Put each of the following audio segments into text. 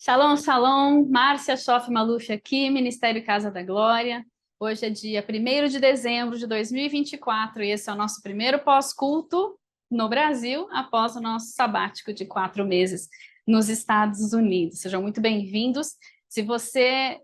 Shalom, shalom, Márcia Schoff Maluf aqui, Ministério Casa da Glória. Hoje é dia 1º de dezembro de 2024 e esse é o nosso primeiro pós-culto no Brasil, após o nosso sabático de 4 meses nos Estados Unidos. Sejam muito bem-vindos. Se é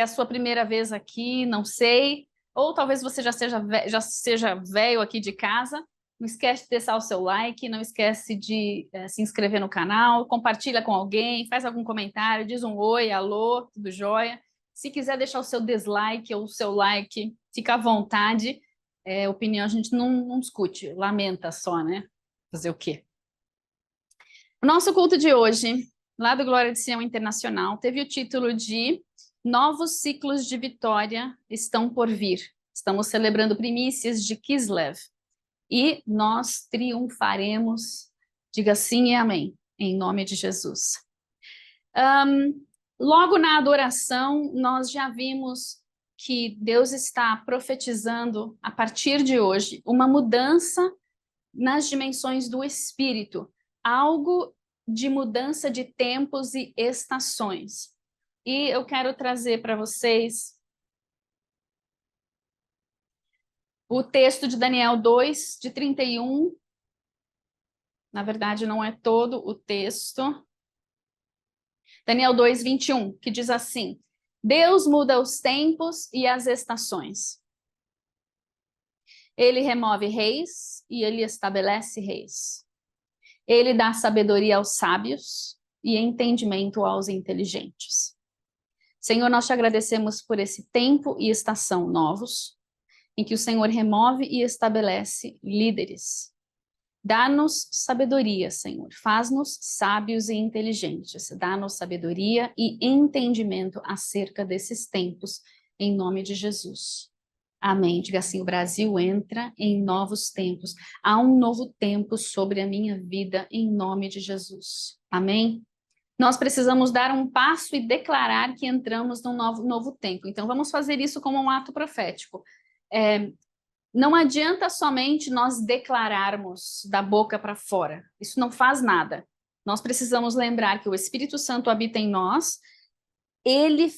a sua primeira vez aqui, não sei, ou talvez você já seja velho aqui de casa, não esquece de deixar o seu like, não esquece de se inscrever no canal, compartilha com alguém, faz algum comentário, diz um oi, alô, tudo jóia. Se quiser deixar o seu dislike ou o seu like, fica à vontade. Opinião a gente não discute, lamenta só, né? Fazer o quê? O nosso culto de hoje, lá do Glória de Sião Internacional, teve o título de Novos Ciclos de Vitória Estão por Vir. Estamos celebrando primícias de Kislev. E nós triunfaremos, diga sim e amém, em nome de Jesus. Logo na adoração, nós já vimos que Deus está profetizando, a partir de hoje, uma mudança nas dimensões do Espírito, algo de mudança de tempos e estações. E eu quero trazer para vocês o texto de Daniel 2, de 31. Na verdade, não é todo o texto. Daniel 2, 21, que diz assim: Deus muda os tempos e as estações. Ele remove reis e ele estabelece reis. Ele dá sabedoria aos sábios e entendimento aos inteligentes. Senhor, nós te agradecemos por esse tempo e estação novos, em que o Senhor remove e estabelece líderes. Dá-nos sabedoria, Senhor. Faz-nos sábios e inteligentes. Dá-nos sabedoria e entendimento acerca desses tempos, em nome de Jesus. Amém. Diga assim: o Brasil entra em novos tempos. Há um novo tempo sobre a minha vida, em nome de Jesus. Amém. Nós precisamos dar um passo e declarar que entramos num novo tempo. Então, vamos fazer isso como um ato profético. Não adianta somente nós declararmos da boca para fora. Isso não faz nada. Nós precisamos lembrar que o Espírito Santo habita em nós. Ele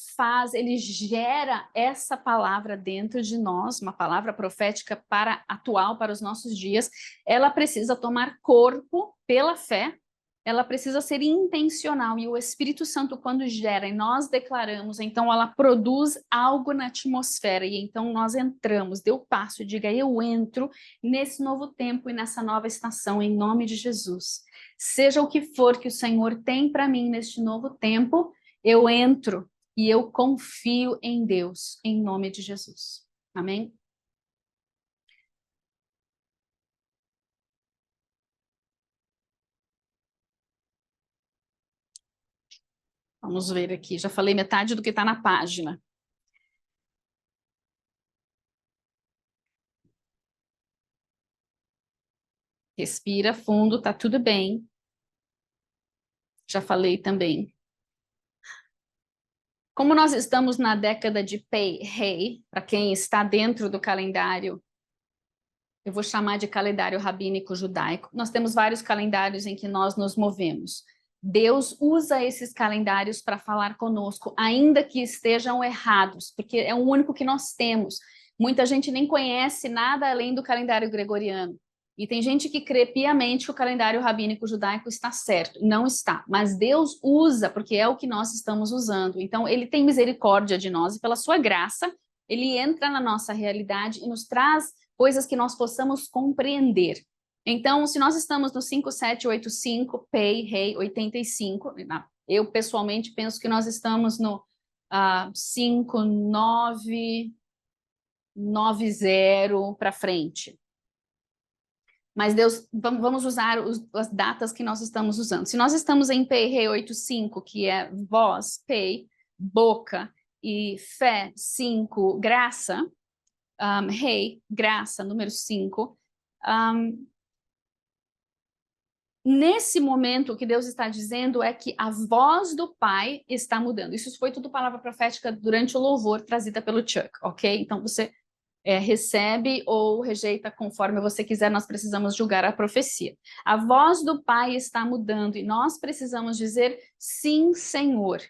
gera essa palavra dentro de nós, uma palavra profética atual para os nossos dias. Ela precisa tomar corpo pela fé. Ela precisa ser intencional, e o Espírito Santo, quando gera e nós declaramos, então ela produz algo na atmosfera, e então nós entramos. Dê o passo e diga: eu entro nesse novo tempo e nessa nova estação, em nome de Jesus. Seja o que for que o Senhor tem para mim neste novo tempo, eu entro e eu confio em Deus, em nome de Jesus. Amém? Vamos ver aqui, já falei metade do que está na página. Respira fundo, tá tudo bem. Já falei também. Como nós estamos na década de Pei Rei, para quem está dentro do calendário, eu vou chamar de calendário rabínico judaico, nós temos vários calendários em que nós nos movemos. Deus usa esses calendários para falar conosco, ainda que estejam errados, porque é o único que nós temos. Muita gente nem conhece nada além do calendário gregoriano. E tem gente que crê piamente que o calendário rabínico judaico está certo. Não está, mas Deus usa, porque é o que nós estamos usando. Então, ele tem misericórdia de nós e pela sua graça, ele entra na nossa realidade e nos traz coisas que nós possamos compreender. Então, se nós estamos no 5785, Pei, Rei, 85, eu pessoalmente penso que nós estamos no 5990 para frente. Mas Deus, vamos usar as datas que nós estamos usando. Se nós estamos em Pei, Rei 85, que é voz, Pei, boca, e fé, 5, graça, Rei, graça, número 5. Nesse momento, o que Deus está dizendo é que a voz do Pai está mudando. Isso foi tudo palavra profética durante o louvor trazida pelo Chuck, ok? Então, você recebe ou rejeita conforme você quiser, nós precisamos julgar a profecia. A voz do Pai está mudando e nós precisamos dizer sim, Senhor.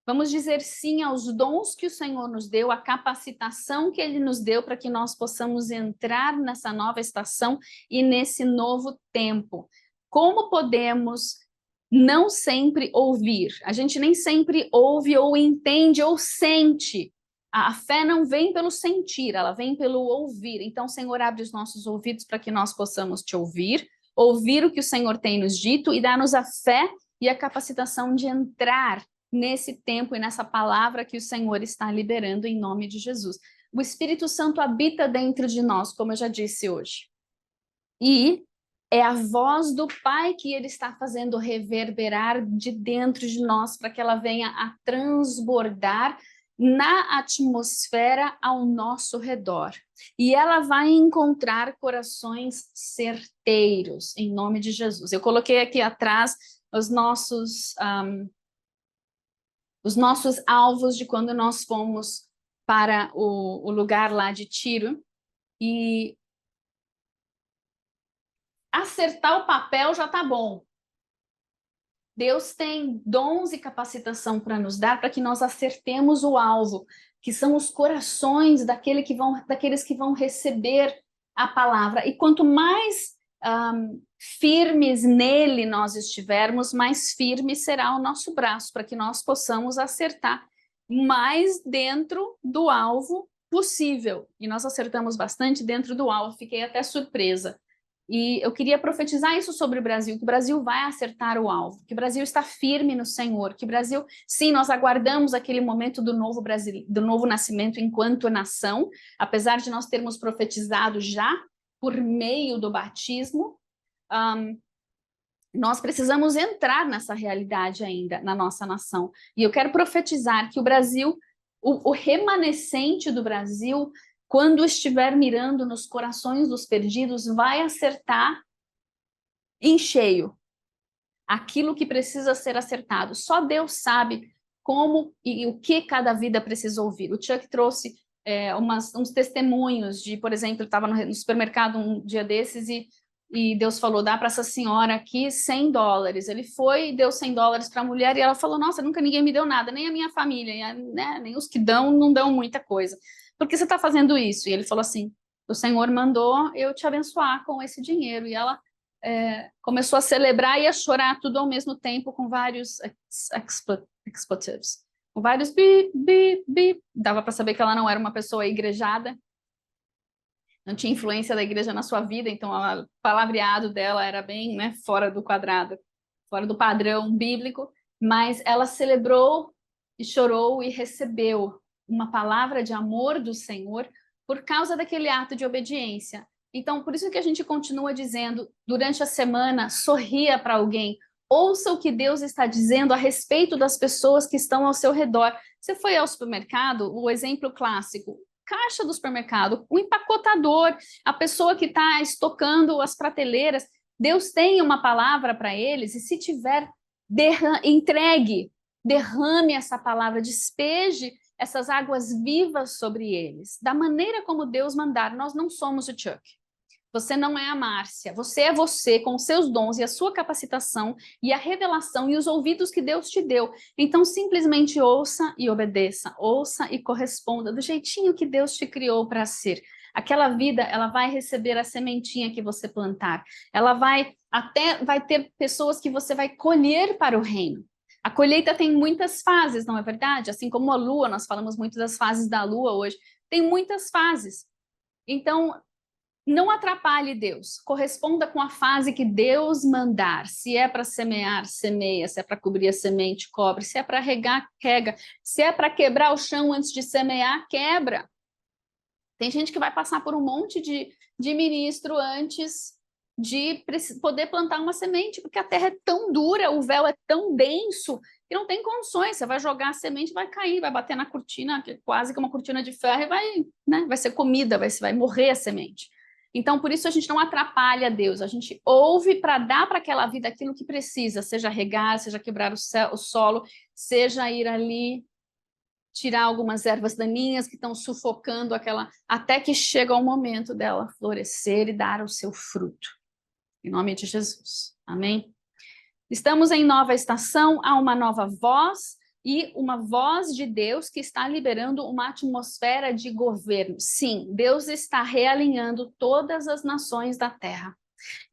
Vamos dizer sim aos dons que o Senhor nos deu, a capacitação que Ele nos deu para que nós possamos entrar nessa nova estação e nesse novo tempo. Como podemos não sempre ouvir? A gente nem sempre ouve ou entende ou sente. A fé não vem pelo sentir, ela vem pelo ouvir. Então, Senhor, abre os nossos ouvidos para que nós possamos te ouvir o que o Senhor tem nos dito e dar-nos a fé e a capacitação de entrar nesse tempo e nessa palavra que o Senhor está liberando em nome de Jesus. O Espírito Santo habita dentro de nós, como eu já disse hoje. E é a voz do Pai que Ele está fazendo reverberar de dentro de nós para que ela venha a transbordar na atmosfera ao nosso redor. E ela vai encontrar corações certeiros, em nome de Jesus. Eu coloquei aqui atrás os nossos alvos de quando nós fomos para o lugar lá de Tiro, e acertar o papel já tá bom. Deus tem dons e capacitação para nos dar para que nós acertemos o alvo, que são os corações daqueles que vão receber a palavra. E quanto mais firmes nele nós estivermos, mais firme será o nosso braço, para que nós possamos acertar mais dentro do alvo possível. E nós acertamos bastante dentro do alvo, fiquei até surpresa. E eu queria profetizar isso sobre o Brasil, que o Brasil vai acertar o alvo, que o Brasil está firme no Senhor, que o Brasil, sim, nós aguardamos aquele momento do novo Brasil, do novo nascimento enquanto nação, apesar de nós termos profetizado já por meio do batismo, nós precisamos entrar nessa realidade ainda na nossa nação. E eu quero profetizar que o Brasil, o remanescente do Brasil, quando estiver mirando nos corações dos perdidos, vai acertar em cheio aquilo que precisa ser acertado. Só Deus sabe como e o que cada vida precisa ouvir. O Chuck trouxe uns testemunhos de, por exemplo, ele estava no supermercado um dia desses e Deus falou, dá para essa senhora aqui $100. Ele foi e deu $100 para a mulher e ela falou, nossa, nunca ninguém me deu nada, nem a minha família, né? Nem os que dão, não dão muita coisa. Por que você está fazendo isso? E ele falou assim, o Senhor mandou eu te abençoar com esse dinheiro. E ela começou a celebrar e a chorar tudo ao mesmo tempo, com vários expletives, com vários bi, bi, bi. Dava para saber que ela não era uma pessoa igrejada, não tinha influência da igreja na sua vida, então o palavreado dela era bem, né, fora do quadrado, fora do padrão bíblico, mas ela celebrou e chorou e recebeu uma palavra de amor do Senhor por causa daquele ato de obediência. Então, por isso que a gente continua dizendo, durante a semana, sorria para alguém, ouça o que Deus está dizendo a respeito das pessoas que estão ao seu redor. Você foi ao supermercado, o exemplo clássico, caixa do supermercado, o empacotador, a pessoa que está estocando as prateleiras, Deus tem uma palavra para eles, e se tiver, derrame essa palavra, despeje essas águas vivas sobre eles, da maneira como Deus mandar. Nós não somos o Chuck. Você não é a Márcia, você é você com os seus dons e a sua capacitação e a revelação e os ouvidos que Deus te deu. Então, simplesmente ouça e obedeça, ouça e corresponda do jeitinho que Deus te criou para ser. Aquela vida, ela vai receber a sementinha que você plantar. Ela vai ter pessoas que você vai colher para o reino. A colheita tem muitas fases, não é verdade? Assim como a lua, nós falamos muito das fases da lua hoje, tem muitas fases. Então, não atrapalhe Deus, corresponda com a fase que Deus mandar. Se é para semear, semeia. Se é para cobrir a semente, cobre. Se é para regar, rega. Se é para quebrar o chão antes de semear, quebra. Tem gente que vai passar por um monte de ministro antes de poder plantar uma semente, porque a terra é tão dura, o véu é tão denso, que não tem condições. Você vai jogar a semente, vai cair, vai bater na cortina, que é quase que uma cortina de ferro, e vai ser comida, vai morrer a semente. Então, por isso a gente não atrapalha Deus, a gente ouve para dar para aquela vida aquilo que precisa, seja regar, seja quebrar o solo, seja ir ali tirar algumas ervas daninhas que estão sufocando aquela, até que chega o momento dela florescer e dar o seu fruto. Em nome de Jesus. Amém? Estamos em nova estação, há uma nova voz e uma voz de Deus que está liberando uma atmosfera de governo. Sim, Deus está realinhando todas as nações da terra.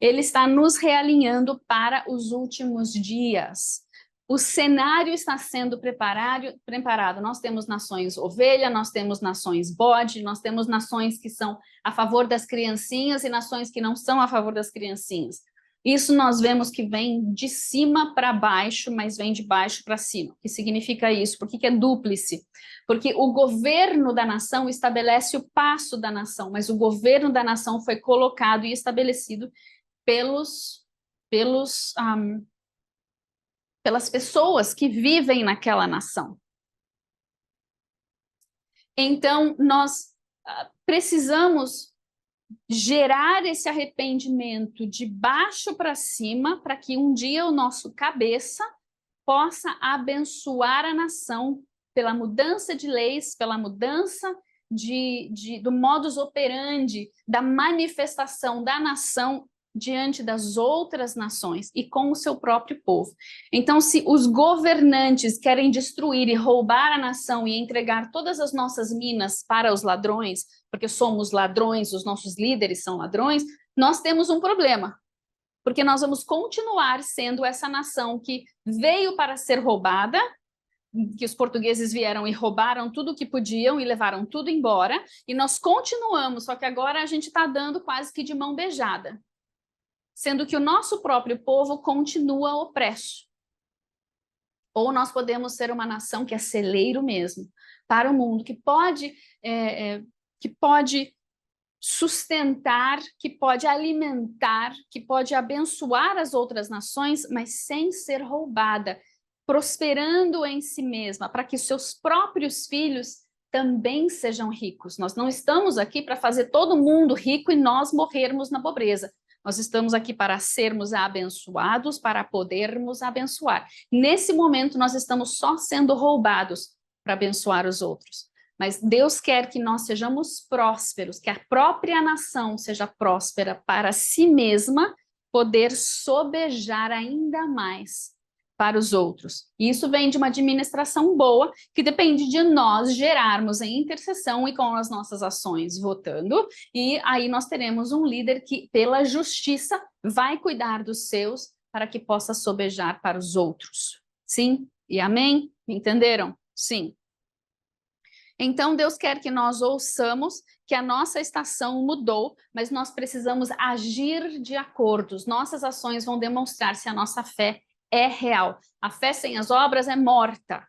Ele está nos realinhando para os últimos dias. O cenário está sendo preparado. Nós temos nações ovelha, nós temos nações bode, nós temos nações que são a favor das criancinhas e nações que não são a favor das criancinhas. Isso nós vemos que vem de cima para baixo, mas vem de baixo para cima. O que significa isso? Por que é dúplice? Porque o governo da nação estabelece o passo da nação, mas o governo da nação foi colocado e estabelecido pelas pessoas que vivem naquela nação. Então, nós precisamos gerar esse arrependimento de baixo para cima, para que um dia o nosso cabeça possa abençoar a nação pela mudança de leis, pela mudança do modus operandi, da manifestação da nação diante das outras nações e com o seu próprio povo. Então, se os governantes querem destruir e roubar a nação e entregar todas as nossas minas para os ladrões, porque somos ladrões, os nossos líderes são ladrões, nós temos um problema, porque nós vamos continuar sendo essa nação que veio para ser roubada, que os portugueses vieram e roubaram tudo o que podiam e levaram tudo embora, e nós continuamos, só que agora a gente está dando quase que de mão beijada, sendo que o nosso próprio povo continua opresso. Ou nós podemos ser uma nação que é celeiro mesmo, para o mundo, que pode sustentar, que pode alimentar, que pode abençoar as outras nações, mas sem ser roubada, prosperando em si mesma, para que seus próprios filhos também sejam ricos. Nós não estamos aqui para fazer todo mundo rico e nós morrermos na pobreza. Nós estamos aqui para sermos abençoados, para podermos abençoar. Nesse momento, nós estamos só sendo roubados para abençoar os outros. Mas Deus quer que nós sejamos prósperos, que a própria nação seja próspera para si mesma, poder sobejar ainda mais para os outros. E isso vem de uma administração boa, que depende de nós gerarmos em intercessão e com as nossas ações votando, e aí nós teremos um líder que, pela justiça, vai cuidar dos seus para que possa sobejar para os outros. Sim? E amém? Entenderam? Sim. Então, Deus quer que nós ouçamos que a nossa estação mudou, mas nós precisamos agir de acordo. Nossas ações vão demonstrar se a nossa fé é real. A fé sem as obras é morta.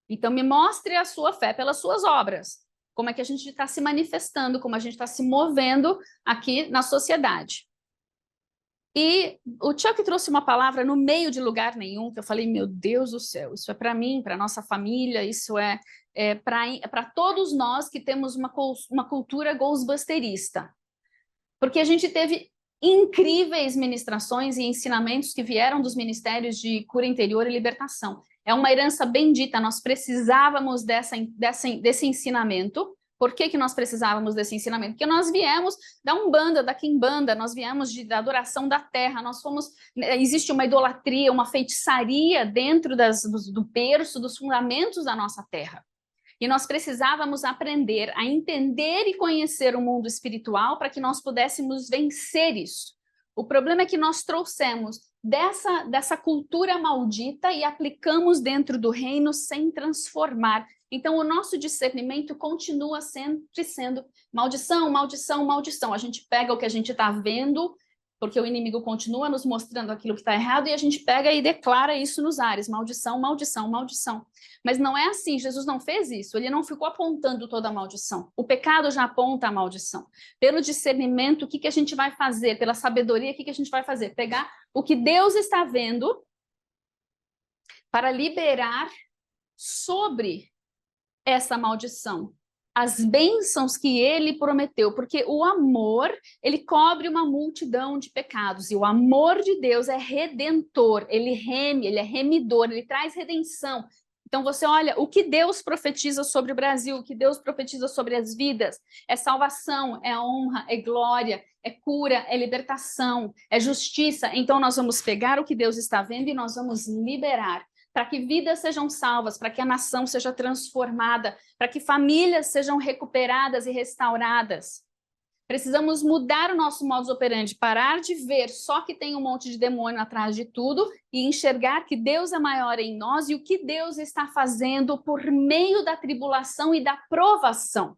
Então, me mostre a sua fé pelas suas obras. Como é que a gente está se manifestando, como a gente está se movendo aqui na sociedade. E o Chuck trouxe uma palavra no meio de lugar nenhum, que eu falei, meu Deus do céu, isso é para mim, para nossa família, isso é para todos nós que temos uma cultura ghostbusterista. Porque a gente teve incríveis ministrações e ensinamentos que vieram dos ministérios de cura interior e libertação. É uma herança bendita, nós precisávamos desse ensinamento. Por que nós precisávamos desse ensinamento? Porque nós viemos da Umbanda, da Quimbanda, nós viemos da adoração da terra, existe uma idolatria, uma feitiçaria dentro do berço, dos fundamentos da nossa terra. E nós precisávamos aprender a entender e conhecer o mundo espiritual para que nós pudéssemos vencer isso. O problema é que nós trouxemos dessa cultura maldita e aplicamos dentro do reino sem transformar. Então, o nosso discernimento continua sempre sendo maldição, maldição, maldição. A gente pega o que a gente está vendo, porque o inimigo continua nos mostrando aquilo que está errado, e a gente pega e declara isso nos ares, maldição, maldição, maldição. Mas não é assim, Jesus não fez isso, ele não ficou apontando toda a maldição. O pecado já aponta a maldição. Pelo discernimento, o que a gente vai fazer? Pela sabedoria, o que a gente vai fazer? Pegar o que Deus está vendo para liberar sobre essa maldição. As bênçãos que ele prometeu, porque o amor, ele cobre uma multidão de pecados, e o amor de Deus é redentor, ele reme, ele é remidor, ele traz redenção, Então você olha o que Deus profetiza sobre o Brasil, o que Deus profetiza sobre as vidas, é salvação, é honra, é glória, é cura, é libertação, é justiça. Então nós vamos pegar o que Deus está vendo e nós vamos liberar, para que vidas sejam salvas, para que a nação seja transformada, para que famílias sejam recuperadas e restauradas. Precisamos mudar o nosso modus operandi, parar de ver só que tem um monte de demônio atrás de tudo e enxergar que Deus é maior em nós e o que Deus está fazendo por meio da tribulação e da provação.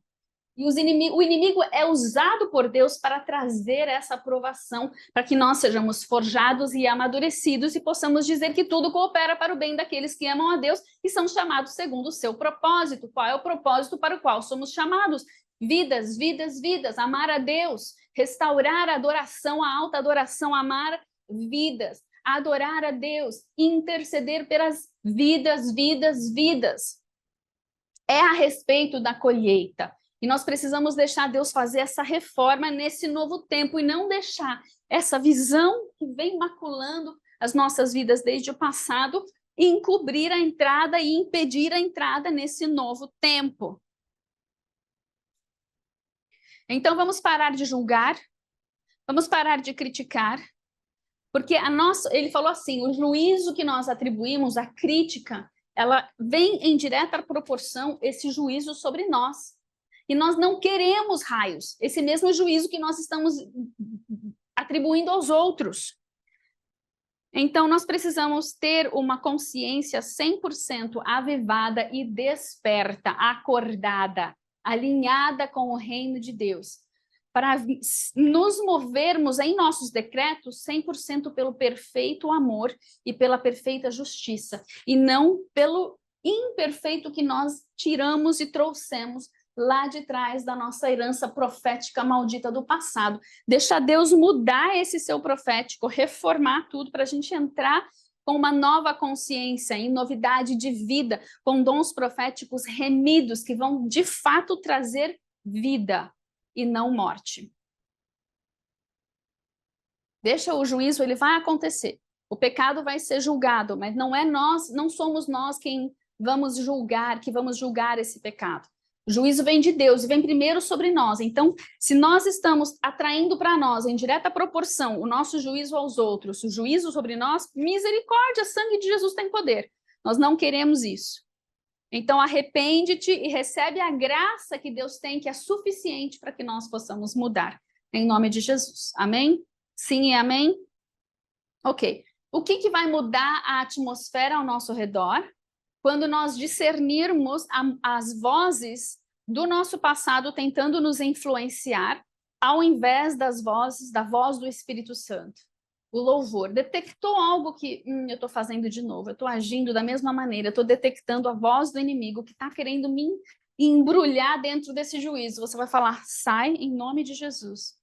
E o inimigo é usado por Deus para trazer essa provação, para que nós sejamos forjados e amadurecidos e possamos dizer que tudo coopera para o bem daqueles que amam a Deus e são chamados segundo o seu propósito. Qual é o propósito para o qual somos chamados? Vidas, vidas, vidas, amar a Deus, restaurar a adoração, a alta adoração, amar vidas, adorar a Deus, interceder pelas vidas, vidas, vidas. É a respeito da colheita. E nós precisamos deixar Deus fazer essa reforma nesse novo tempo e não deixar essa visão que vem maculando as nossas vidas desde o passado encobrir a entrada e impedir a entrada nesse novo tempo. Então vamos parar de julgar, vamos parar de criticar, porque ele falou assim, o juízo que nós atribuímos, a crítica, ela vem em direta proporção esse juízo sobre nós. E nós não queremos raios, esse mesmo juízo que nós estamos atribuindo aos outros. Então, nós precisamos ter uma consciência 100% avivada e desperta, acordada, alinhada com o reino de Deus, para nos movermos em nossos decretos 100% pelo perfeito amor e pela perfeita justiça, e não pelo imperfeito que nós tiramos e trouxemos lá de trás da nossa herança profética maldita do passado. Deixa Deus mudar esse seu profético, reformar tudo para a gente entrar com uma nova consciência, em novidade de vida, com dons proféticos remidos, que vão de fato trazer vida e não morte. Deixa o juízo, ele vai acontecer. O pecado vai ser julgado, mas não somos nós quem vamos julgar, que vamos julgar esse pecado. O juízo vem de Deus e vem primeiro sobre nós. Então, se nós estamos atraindo para nós, em direta proporção, o nosso juízo aos outros, o juízo sobre nós, misericórdia, sangue de Jesus tem poder. Nós não queremos isso. Então, arrepende-te e recebe a graça que Deus tem, que é suficiente para que nós possamos mudar. Em nome de Jesus. Amém? Sim e amém? Ok. O que vai mudar a atmosfera ao nosso redor? Quando nós discernirmos as vozes do nosso passado tentando nos influenciar, ao invés da voz do Espírito Santo. O louvor. Detectou algo que eu estou fazendo de novo, eu estou agindo da mesma maneira, eu estou detectando a voz do inimigo que está querendo me embrulhar dentro desse juízo. Você vai falar, sai em nome de Jesus.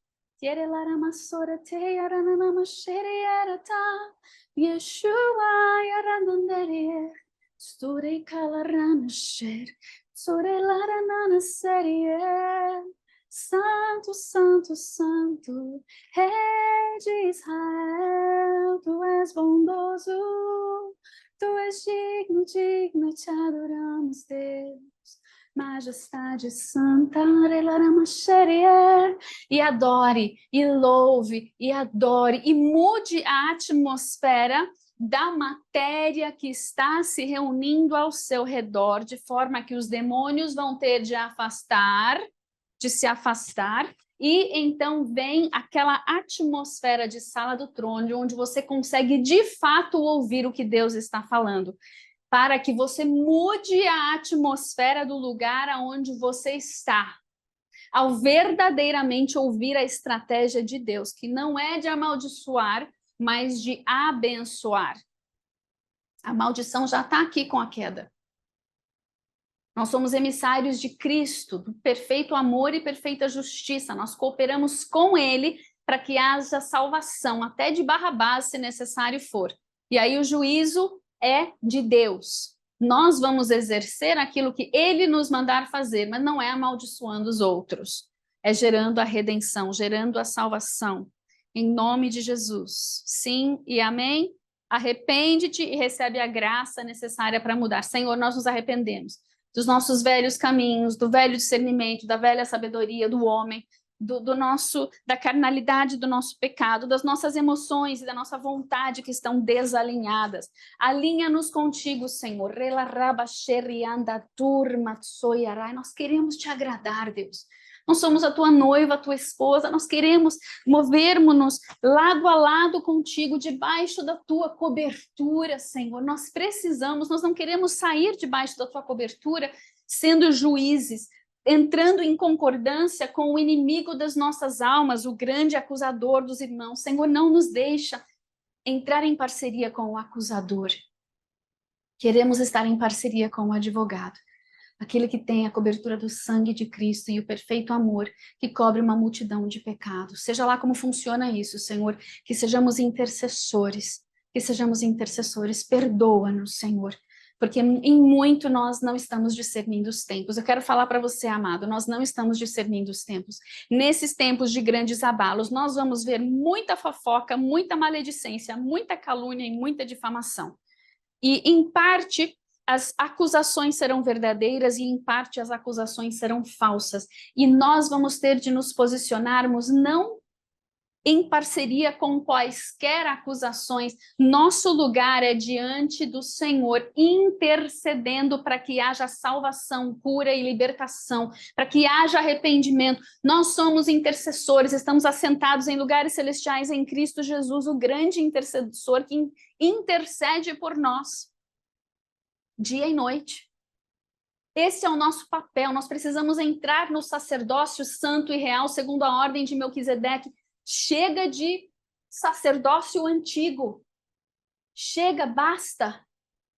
Santo, santo, santo, Rei de Israel, tu és bondoso, tu és digno, digno, te adoramos, Deus. Majestade santa, e adore, e louve, e adore, e mude a atmosfera da matéria que está se reunindo ao seu redor, de forma que os demônios vão ter de se afastar, e então vem aquela atmosfera de sala do trono, onde você consegue de fato ouvir o que Deus está falando, para que você mude a atmosfera do lugar aonde você está, ao verdadeiramente ouvir a estratégia de Deus, que não é de amaldiçoar, mas de abençoar. A maldição já está aqui com a queda. Nós somos emissários de Cristo, do perfeito amor e perfeita justiça. Nós cooperamos com Ele para que haja salvação, até de Barrabás, se necessário for. E aí o juízo é de Deus. Nós vamos exercer aquilo que Ele nos mandar fazer, mas não é amaldiçoando os outros. É gerando a redenção, gerando a salvação. Em nome de Jesus. Sim e amém? Arrepende-te e recebe a graça necessária para mudar. Senhor, nós nos arrependemos dos nossos velhos caminhos, do velho discernimento, da velha sabedoria do homem, da carnalidade do nosso pecado, das nossas emoções e da nossa vontade que estão desalinhadas. Alinha-nos contigo, Senhor. Nós queremos te agradar, Deus. Nós somos a tua noiva, a tua esposa, nós queremos movermos-nos lado a lado contigo, debaixo da tua cobertura, Senhor. Nós precisamos, nós não queremos sair debaixo da tua cobertura sendo juízes, entrando em concordância com o inimigo das nossas almas, o grande acusador dos irmãos. Senhor, não nos deixa entrar em parceria com o acusador. Queremos estar em parceria com o advogado, aquele que tem a cobertura do sangue de Cristo e o perfeito amor que cobre uma multidão de pecados. Seja lá como funciona isso, Senhor, que sejamos intercessores, perdoa-nos, Senhor, porque em muito nós não estamos discernindo os tempos. Eu quero falar para você, amado, nós não estamos discernindo os tempos. Nesses tempos de grandes abalos, nós vamos ver muita fofoca, muita maledicência, muita calúnia e muita difamação. E, em parte, as acusações serão verdadeiras e, em parte, as acusações serão falsas. E nós vamos ter de nos posicionarmos não em parceria com quaisquer acusações. Nosso lugar é diante do Senhor, intercedendo para que haja salvação, cura e libertação, para que haja arrependimento. Nós somos intercessores, estamos assentados em lugares celestiais em Cristo Jesus, o grande intercessor que intercede por nós, dia e noite. Esse é o nosso papel, nós precisamos entrar no sacerdócio santo e real, segundo a ordem de Melquisedeque. Chega de sacerdócio antigo. Chega, basta.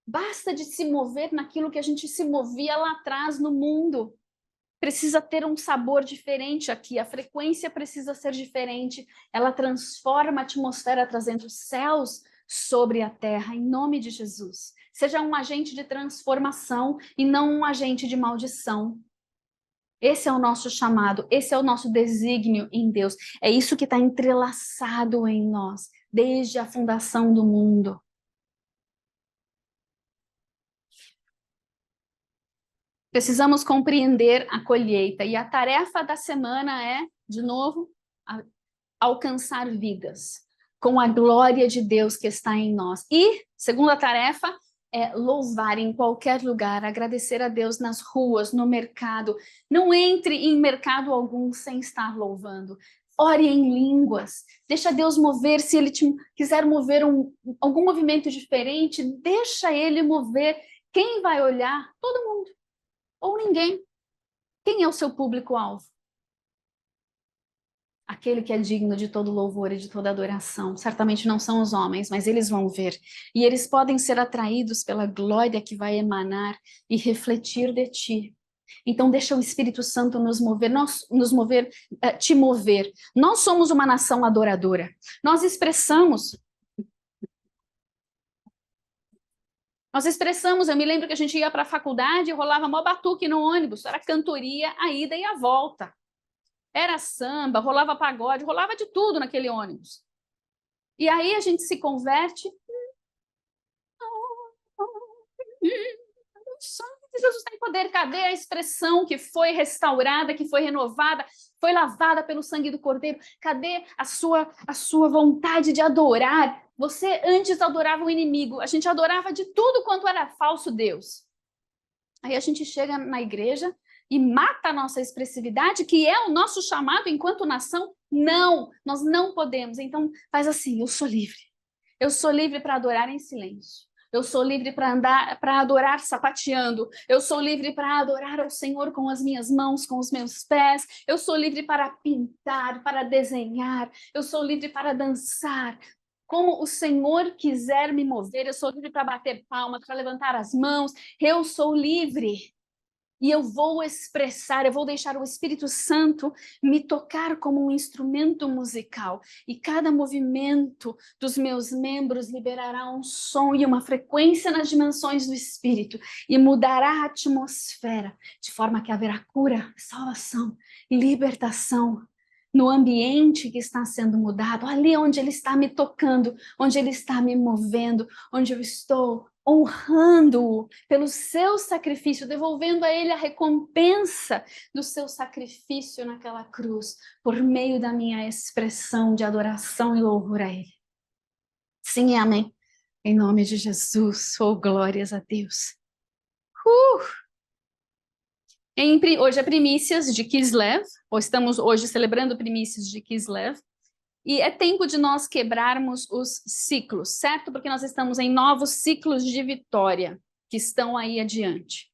Basta de se mover naquilo que a gente se movia lá atrás no mundo. Precisa ter um sabor diferente aqui. A frequência precisa ser diferente. Ela transforma a atmosfera, trazendo os céus sobre a terra, em nome de Jesus. Seja um agente de transformação e não um agente de maldição. Esse é o nosso chamado, esse é o nosso desígnio em Deus. É isso que está entrelaçado em nós, desde a fundação do mundo. Precisamos compreender a colheita. E a tarefa da semana é, de novo, alcançar vidas com a glória de Deus que está em nós. E, segunda tarefa, é louvar em qualquer lugar, agradecer a Deus nas ruas, no mercado. Não entre em mercado algum sem estar louvando. Ore em línguas, deixa Deus mover. Se Ele quiser mover algum movimento diferente, deixa Ele mover. Quem vai olhar? Todo mundo. Ou ninguém. Quem é o seu público-alvo? Aquele que é digno de todo louvor e de toda adoração. Certamente não são os homens, mas eles vão ver. E eles podem ser atraídos pela glória que vai emanar e refletir de ti. Então deixa o Espírito Santo nos mover, te mover. Nós somos uma nação adoradora. Nós expressamos, eu me lembro que a gente ia para a faculdade e rolava mó batuque no ônibus, era cantoria, a ida e a volta. Era samba, rolava pagode, rolava de tudo naquele ônibus. E aí a gente se converte. Jesus tem poder. Cadê a expressão que foi restaurada, que foi renovada, foi lavada pelo sangue do Cordeiro? Cadê a sua vontade de adorar? Você antes adorava o inimigo, a gente adorava de tudo quanto era falso Deus. Aí a gente chega na igreja e mata a nossa expressividade, que é o nosso chamado enquanto nação. Não, nós não podemos. Então faz assim, eu sou livre. Eu sou livre para adorar em silêncio. Eu sou livre para adorar sapateando. Eu sou livre para adorar ao Senhor com as minhas mãos, com os meus pés. Eu sou livre para pintar, para desenhar. Eu sou livre para dançar. Como o Senhor quiser me mover, eu sou livre para bater palmas, para levantar as mãos. Eu sou livre. E eu vou expressar, eu vou deixar o Espírito Santo me tocar como um instrumento musical. E cada movimento dos meus membros liberará um som e uma frequência nas dimensões do Espírito. E mudará a atmosfera, de forma que haverá cura, salvação, libertação. no ambiente que está sendo mudado, ali onde Ele está me tocando, onde Ele está me movendo, onde eu estou honrando-o pelo seu sacrifício, devolvendo a Ele a recompensa do seu sacrifício naquela cruz, por meio da minha expressão de adoração e louvor a Ele. Sim e amém. Em nome de Jesus, glórias a Deus. Hoje é primícias de Kislev, ou estamos hoje celebrando primícias de Kislev, e é tempo de nós quebrarmos os ciclos, certo? Porque nós estamos em novos ciclos de vitória que estão aí adiante.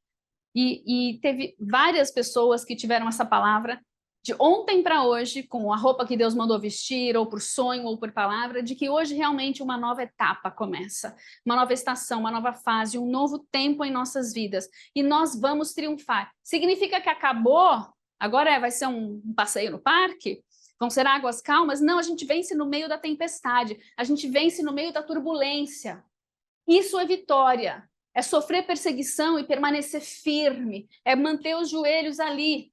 E teve várias pessoas que tiveram essa palavra de ontem para hoje, com a roupa que Deus mandou vestir, ou por sonho, ou por palavra, de que hoje realmente uma nova etapa começa, uma nova estação, uma nova fase, um novo tempo em nossas vidas, e nós vamos triunfar. Significa que acabou? Agora vai ser um passeio no parque? Vão ser águas calmas? Não, a gente vence no meio da tempestade, a gente vence no meio da turbulência. Isso é vitória, é sofrer perseguição e permanecer firme, é manter os joelhos ali,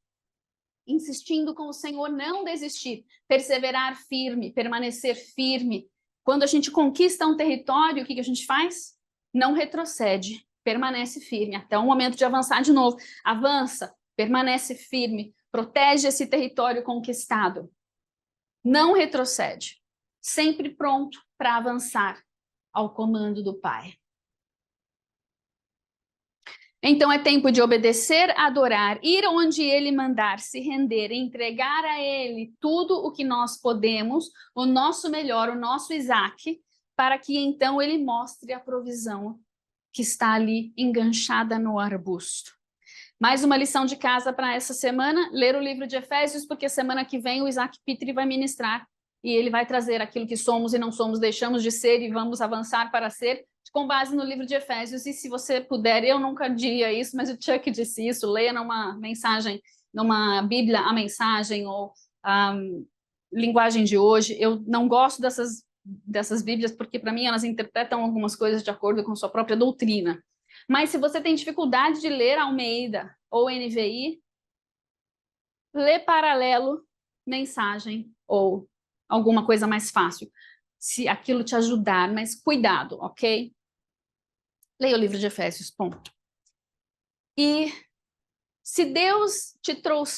insistindo com o Senhor, não desistir, perseverar firme, permanecer firme. Quando a gente conquista um território, o que a gente faz? Não retrocede, permanece firme, até o momento de avançar de novo. Avança, permanece firme, protege esse território conquistado. Não retrocede, sempre pronto para avançar ao comando do Pai. Então é tempo de obedecer, adorar, ir onde Ele mandar, se render, entregar a Ele tudo o que nós podemos, o nosso melhor, o nosso Isaac, para que então Ele mostre a provisão que está ali enganchada no arbusto. Mais uma lição de casa para essa semana, ler o livro de Efésios, porque semana que vem o Isaac Pitre vai ministrar e ele vai trazer aquilo que somos e não somos, deixamos de ser e vamos avançar para ser, com base no livro de Efésios. E se você puder, eu nunca diria isso, mas o Chuck disse isso, leia numa mensagem, numa Bíblia, a mensagem ou a linguagem de hoje. Eu não gosto dessas Bíblias porque, para mim, elas interpretam algumas coisas de acordo com sua própria doutrina. Mas se você tem dificuldade de ler Almeida ou NVI, lê Paralelo, Mensagem ou alguma coisa mais fácil, se aquilo te ajudar, mas cuidado, ok? Leia o livro de Efésios, ponto. E se Deus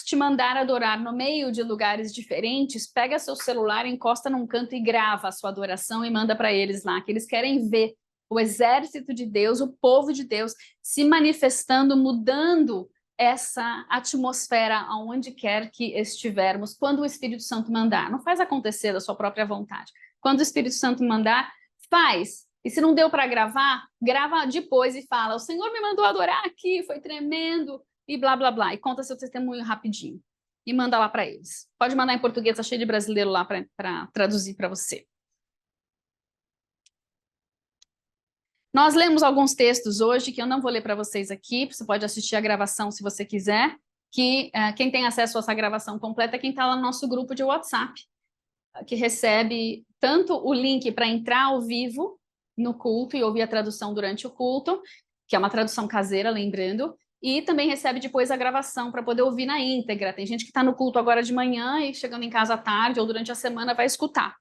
te mandar adorar no meio de lugares diferentes, pega seu celular, encosta num canto e grava a sua adoração e manda para eles lá, que eles querem ver o exército de Deus, o povo de Deus se manifestando, mudando essa atmosfera aonde quer que estivermos, quando o Espírito Santo mandar. Não faz acontecer da sua própria vontade. Quando o Espírito Santo mandar, faz. E se não deu para gravar, grava depois e fala, o Senhor me mandou adorar aqui, foi tremendo, e blá, blá, blá. E conta seu testemunho rapidinho. E manda lá para eles. Pode mandar em português, tá cheio de brasileiro lá para traduzir para você. Nós lemos alguns textos hoje que eu não vou ler para vocês aqui, você pode assistir a gravação se você quiser, que quem tem acesso a essa gravação completa é quem está lá no nosso grupo de WhatsApp, que recebe tanto o link para entrar ao vivo no culto e ouvir a tradução durante o culto, que é uma tradução caseira, lembrando, e também recebe depois a gravação para poder ouvir na íntegra. Tem gente que está no culto agora de manhã e chegando em casa à tarde ou durante a semana vai escutar.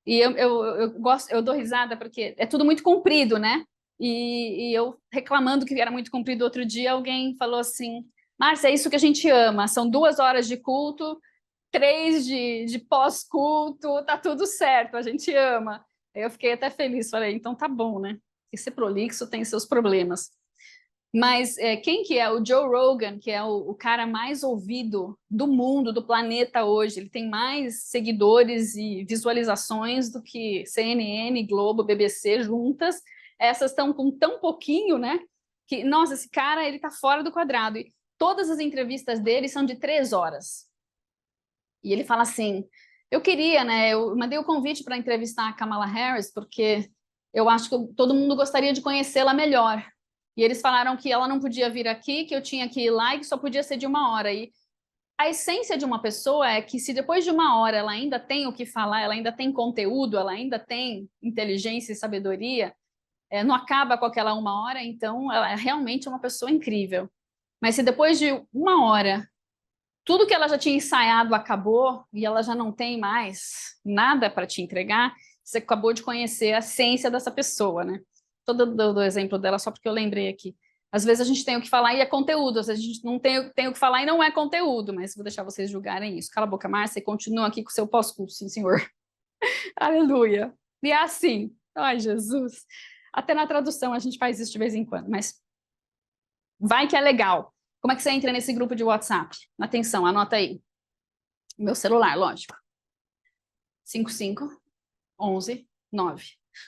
E eu dou risada porque é tudo muito comprido, né? E eu reclamando que era muito comprido outro dia, alguém falou assim, Márcia, é isso que a gente ama, são 2 horas de culto, 3 de pós-culto, tá tudo certo, a gente ama. Aí eu fiquei até feliz, falei, então tá bom, né? E ser prolixo tem seus problemas. Mas quem que é? O Joe Rogan, que é o cara mais ouvido do mundo, do planeta hoje. Ele tem mais seguidores e visualizações do que CNN, Globo, BBC juntas. Essas estão com tão pouquinho, né? Que, nossa, esse cara, ele tá fora do quadrado. E todas as entrevistas dele são de 3 horas. E ele fala assim, eu queria, né? Eu mandei o convite para entrevistar a Kamala Harris, porque eu acho que todo mundo gostaria de conhecê-la melhor. E eles falaram que ela não podia vir aqui, que eu tinha que ir lá e que só podia ser de 1 hora. E a essência de uma pessoa é que se depois de 1 hora ela ainda tem o que falar, ela ainda tem conteúdo, ela ainda tem inteligência e sabedoria, não acaba com aquela 1 hora, então ela é realmente uma pessoa incrível. Mas se depois de 1 hora tudo que ela já tinha ensaiado acabou e ela já não tem mais nada para te entregar, você acabou de conhecer a essência dessa pessoa, né? Estou dando o exemplo dela só porque eu lembrei aqui. Às vezes a gente tem o que falar e é conteúdo, às vezes a gente não tem o que falar e não é conteúdo, mas vou deixar vocês julgarem isso. Cala a boca, Márcia, e continua aqui com o seu pós-curso, sim, senhor. Aleluia. E é assim. Ai, Jesus. Até na tradução a gente faz isso de vez em quando, mas vai que é legal. Como é que você entra nesse grupo de WhatsApp? Atenção, anota aí. Meu celular, lógico. 55 11 9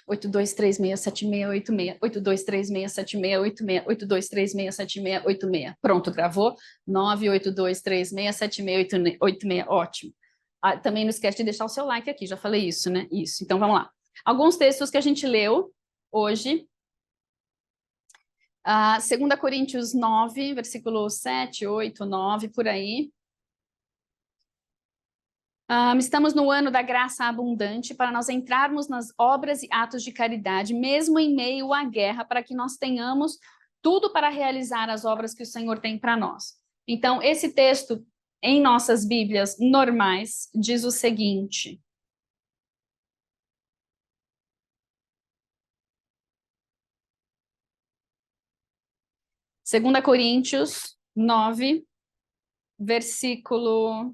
82367686 82367686 82367686. Pronto, gravou? 982367686. Ótimo. Ah, também não esquece de deixar o seu like aqui, já falei isso, né? Isso. Então vamos lá. Alguns textos que a gente leu hoje. 2 Coríntios 9, versículo 7, 8, 9, por aí. Estamos no ano da graça abundante para nós entrarmos nas obras e atos de caridade, mesmo em meio à guerra, para que nós tenhamos tudo para realizar as obras que o Senhor tem para nós. Então, esse texto, em nossas Bíblias normais, diz o seguinte. Segunda Coríntios 9, versículo...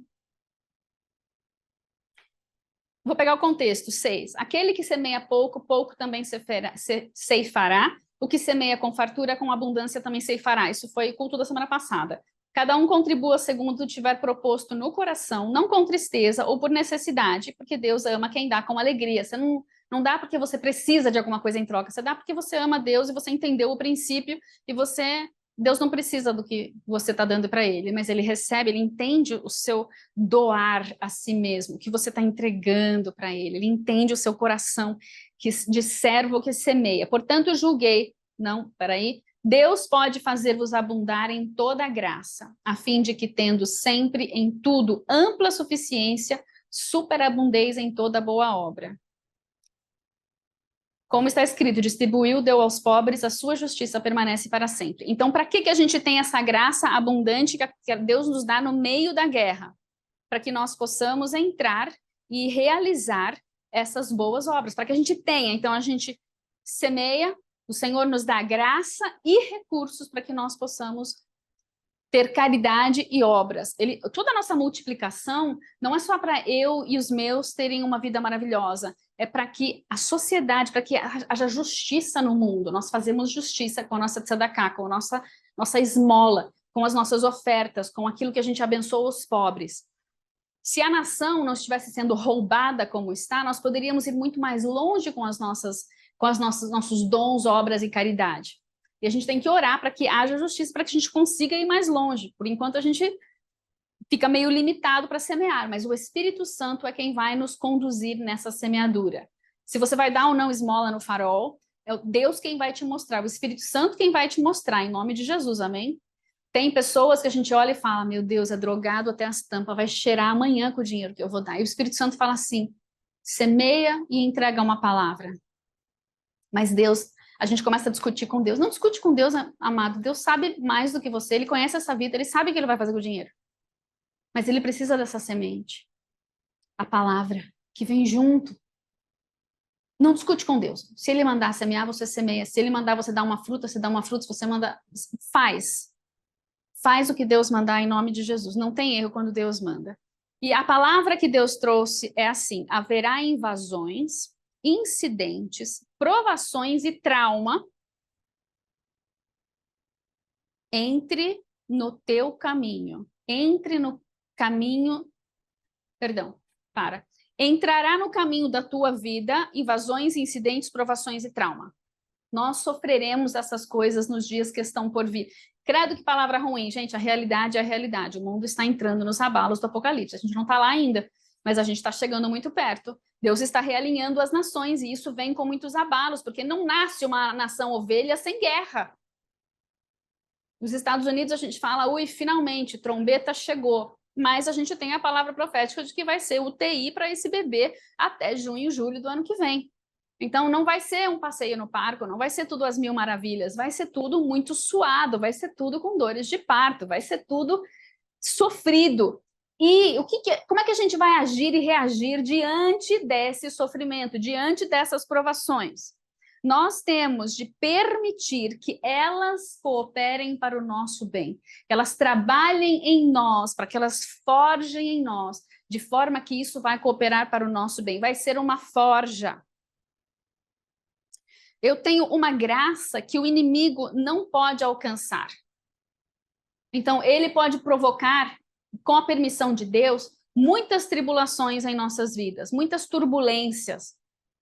Vou pegar o contexto, 6. Aquele que semeia pouco, pouco também ceifará. O que semeia com fartura, com abundância também ceifará. Isso foi o culto da semana passada. Cada um contribua segundo tiver proposto no coração, não com tristeza ou por necessidade, porque Deus ama quem dá com alegria. Você não dá porque você precisa de alguma coisa em troca, você dá porque você ama Deus e você entendeu o princípio e Deus não precisa do que você está dando para ele, mas ele recebe, ele entende o seu doar a si mesmo, o que você está entregando para ele, ele entende o seu coração de servo que semeia. Portanto, julguei, não, peraí, Deus pode fazer-vos abundar em toda a graça, a fim de que, tendo sempre em tudo ampla suficiência, superabundeis em toda boa obra. Como está escrito, distribuiu, deu aos pobres, a sua justiça permanece para sempre. Então, para que a gente tem essa graça abundante que Deus nos dá no meio da guerra? Para que nós possamos entrar e realizar essas boas obras, para que a gente tenha. Então, a gente semeia, o Senhor nos dá graça e recursos para que nós possamos ter caridade e obras. Toda a nossa multiplicação não é só para eu e os meus terem uma vida maravilhosa, é para que a sociedade, para que haja justiça no mundo. Nós fazemos justiça com a nossa tzedakah, com a nossa esmola, com as nossas ofertas, com aquilo que a gente abençoa os pobres. Se a nação não estivesse sendo roubada como está, nós poderíamos ir muito mais longe com nossos dons, obras e caridade. E a gente tem que orar para que haja justiça, para que a gente consiga ir mais longe. Por enquanto, a gente fica meio limitado para semear, mas o Espírito Santo é quem vai nos conduzir nessa semeadura. Se você vai dar ou não esmola no farol, é Deus quem vai te mostrar, o Espírito Santo quem vai te mostrar, em nome de Jesus, amém? Tem pessoas que a gente olha e fala, meu Deus, é drogado até as tampas, vai cheirar amanhã com o dinheiro que eu vou dar. E o Espírito Santo fala assim, semeia e entrega uma palavra. Mas Deus, a gente começa a discutir com Deus. Não discute com Deus, amado. Deus sabe mais do que você, ele conhece essa vida, ele sabe o que ele vai fazer com o dinheiro. Mas ele precisa dessa semente. A palavra que vem junto. Não discute com Deus. Se ele mandar semear, você semeia. Se ele mandar você dar uma fruta, você dá uma fruta. Se você manda, faz. Faz o que Deus mandar em nome de Jesus. Não tem erro quando Deus manda. E a palavra que Deus trouxe é assim: haverá invasões, incidentes, provações e trauma entre no teu caminho. Entre no caminho, perdão, para. Entrará no caminho da tua vida invasões, incidentes, provações e trauma. Nós sofreremos essas coisas nos dias que estão por vir. Credo que palavra ruim, gente, a realidade é a realidade. O mundo está entrando nos abalos do Apocalipse. A gente não está lá ainda, mas a gente está chegando muito perto. Deus está realinhando as nações e isso vem com muitos abalos, porque não nasce uma nação ovelha sem guerra. Nos Estados Unidos a gente fala, ui, finalmente, trombeta chegou. Mas a gente tem a palavra profética de que vai ser UTI para esse bebê até junho, julho do ano que vem. Então, não vai ser um passeio no parque, não vai ser tudo às mil maravilhas, vai ser tudo muito suado, vai ser tudo com dores de parto, vai ser tudo sofrido. E como é que a gente vai agir e reagir diante desse sofrimento, diante dessas provações? Nós temos de permitir que elas cooperem para o nosso bem, que elas trabalhem em nós, para que elas forjem em nós, de forma que isso vai cooperar para o nosso bem. Vai ser uma forja. Eu tenho uma graça que o inimigo não pode alcançar. Então, ele pode provocar, com a permissão de Deus, muitas tribulações em nossas vidas, muitas turbulências.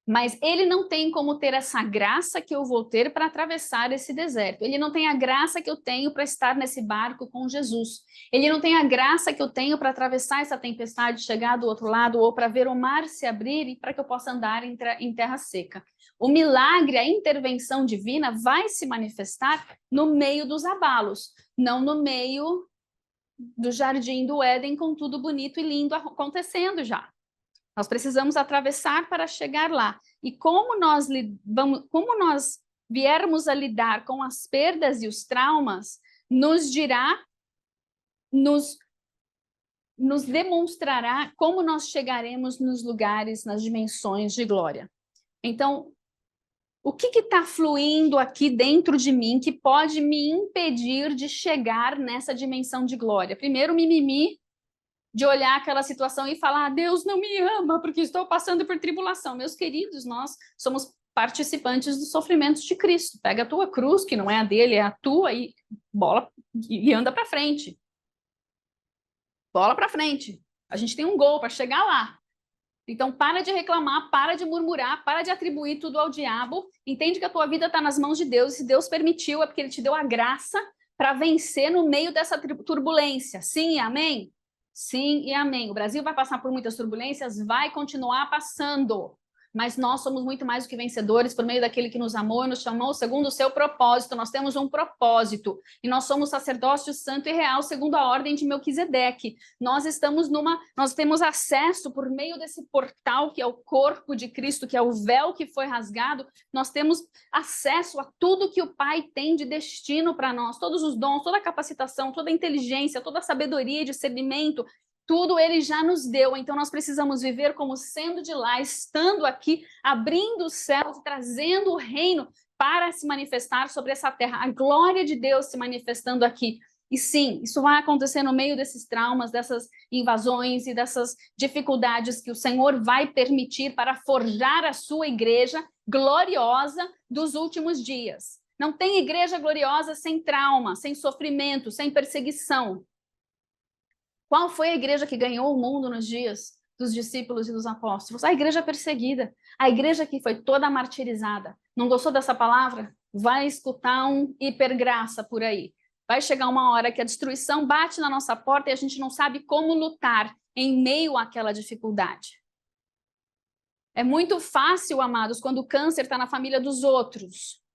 Mas ele não tem como ter essa graça que eu vou ter para atravessar esse deserto. Ele não tem a graça que eu tenho para estar nesse barco com Jesus. Ele não tem a graça que eu tenho para atravessar essa tempestade, chegar do outro lado, ou para ver o mar se abrir e para que eu possa andar em terra seca. O milagre, a intervenção divina vai se manifestar no meio dos abalos, não no meio do jardim do Éden com tudo bonito e lindo acontecendo já. Nós precisamos atravessar para chegar lá. E como nós viermos a lidar com as perdas e os traumas, nos demonstrará como nós chegaremos nos lugares, nas dimensões de glória. Então, o que está fluindo aqui dentro de mim que pode me impedir de chegar nessa dimensão de glória? Primeiro, o mimimi, de olhar aquela situação e falar, Deus não me ama porque estou passando por tribulação. Meus queridos, nós somos participantes dos sofrimentos de Cristo. Pega a tua cruz, que não é a dele, é a tua, e bola e anda para frente. Bola para frente. A gente tem um gol para chegar lá. Então, para de reclamar, para de murmurar, para de atribuir tudo ao diabo. Entende que a tua vida está nas mãos de Deus, e se Deus permitiu, é porque ele te deu a graça para vencer no meio dessa turbulência. Sim e amém? Sim e amém. O Brasil vai passar por muitas turbulências, vai continuar passando. Mas nós somos muito mais do que vencedores por meio daquele que nos amou e nos chamou segundo o seu propósito. Nós temos um propósito. E nós somos sacerdócio santo e real segundo a ordem de Melquisedeque. Nós temos acesso por meio desse portal que é o corpo de Cristo, que é o véu que foi rasgado. Nós temos acesso a tudo que o Pai tem de destino para nós. Todos os dons, toda a capacitação, toda a inteligência, toda a sabedoria e discernimento. Tudo ele já nos deu, então nós precisamos viver como sendo de lá, estando aqui, abrindo os céus, trazendo o reino para se manifestar sobre essa terra, a glória de Deus se manifestando aqui. E sim, isso vai acontecer no meio desses traumas, dessas invasões e dessas dificuldades que o Senhor vai permitir para forjar a sua igreja gloriosa dos últimos dias. Não tem igreja gloriosa sem trauma, sem sofrimento, sem perseguição. Qual foi a igreja que ganhou o mundo nos dias dos discípulos e dos apóstolos? A igreja perseguida, a igreja que foi toda martirizada. Não gostou dessa palavra? Vai escutar um hipergraça por aí. Vai chegar uma hora que a destruição bate na nossa porta e a gente não sabe como lutar em meio àquela dificuldade. É muito fácil, amados, quando o câncer está na família dos outros.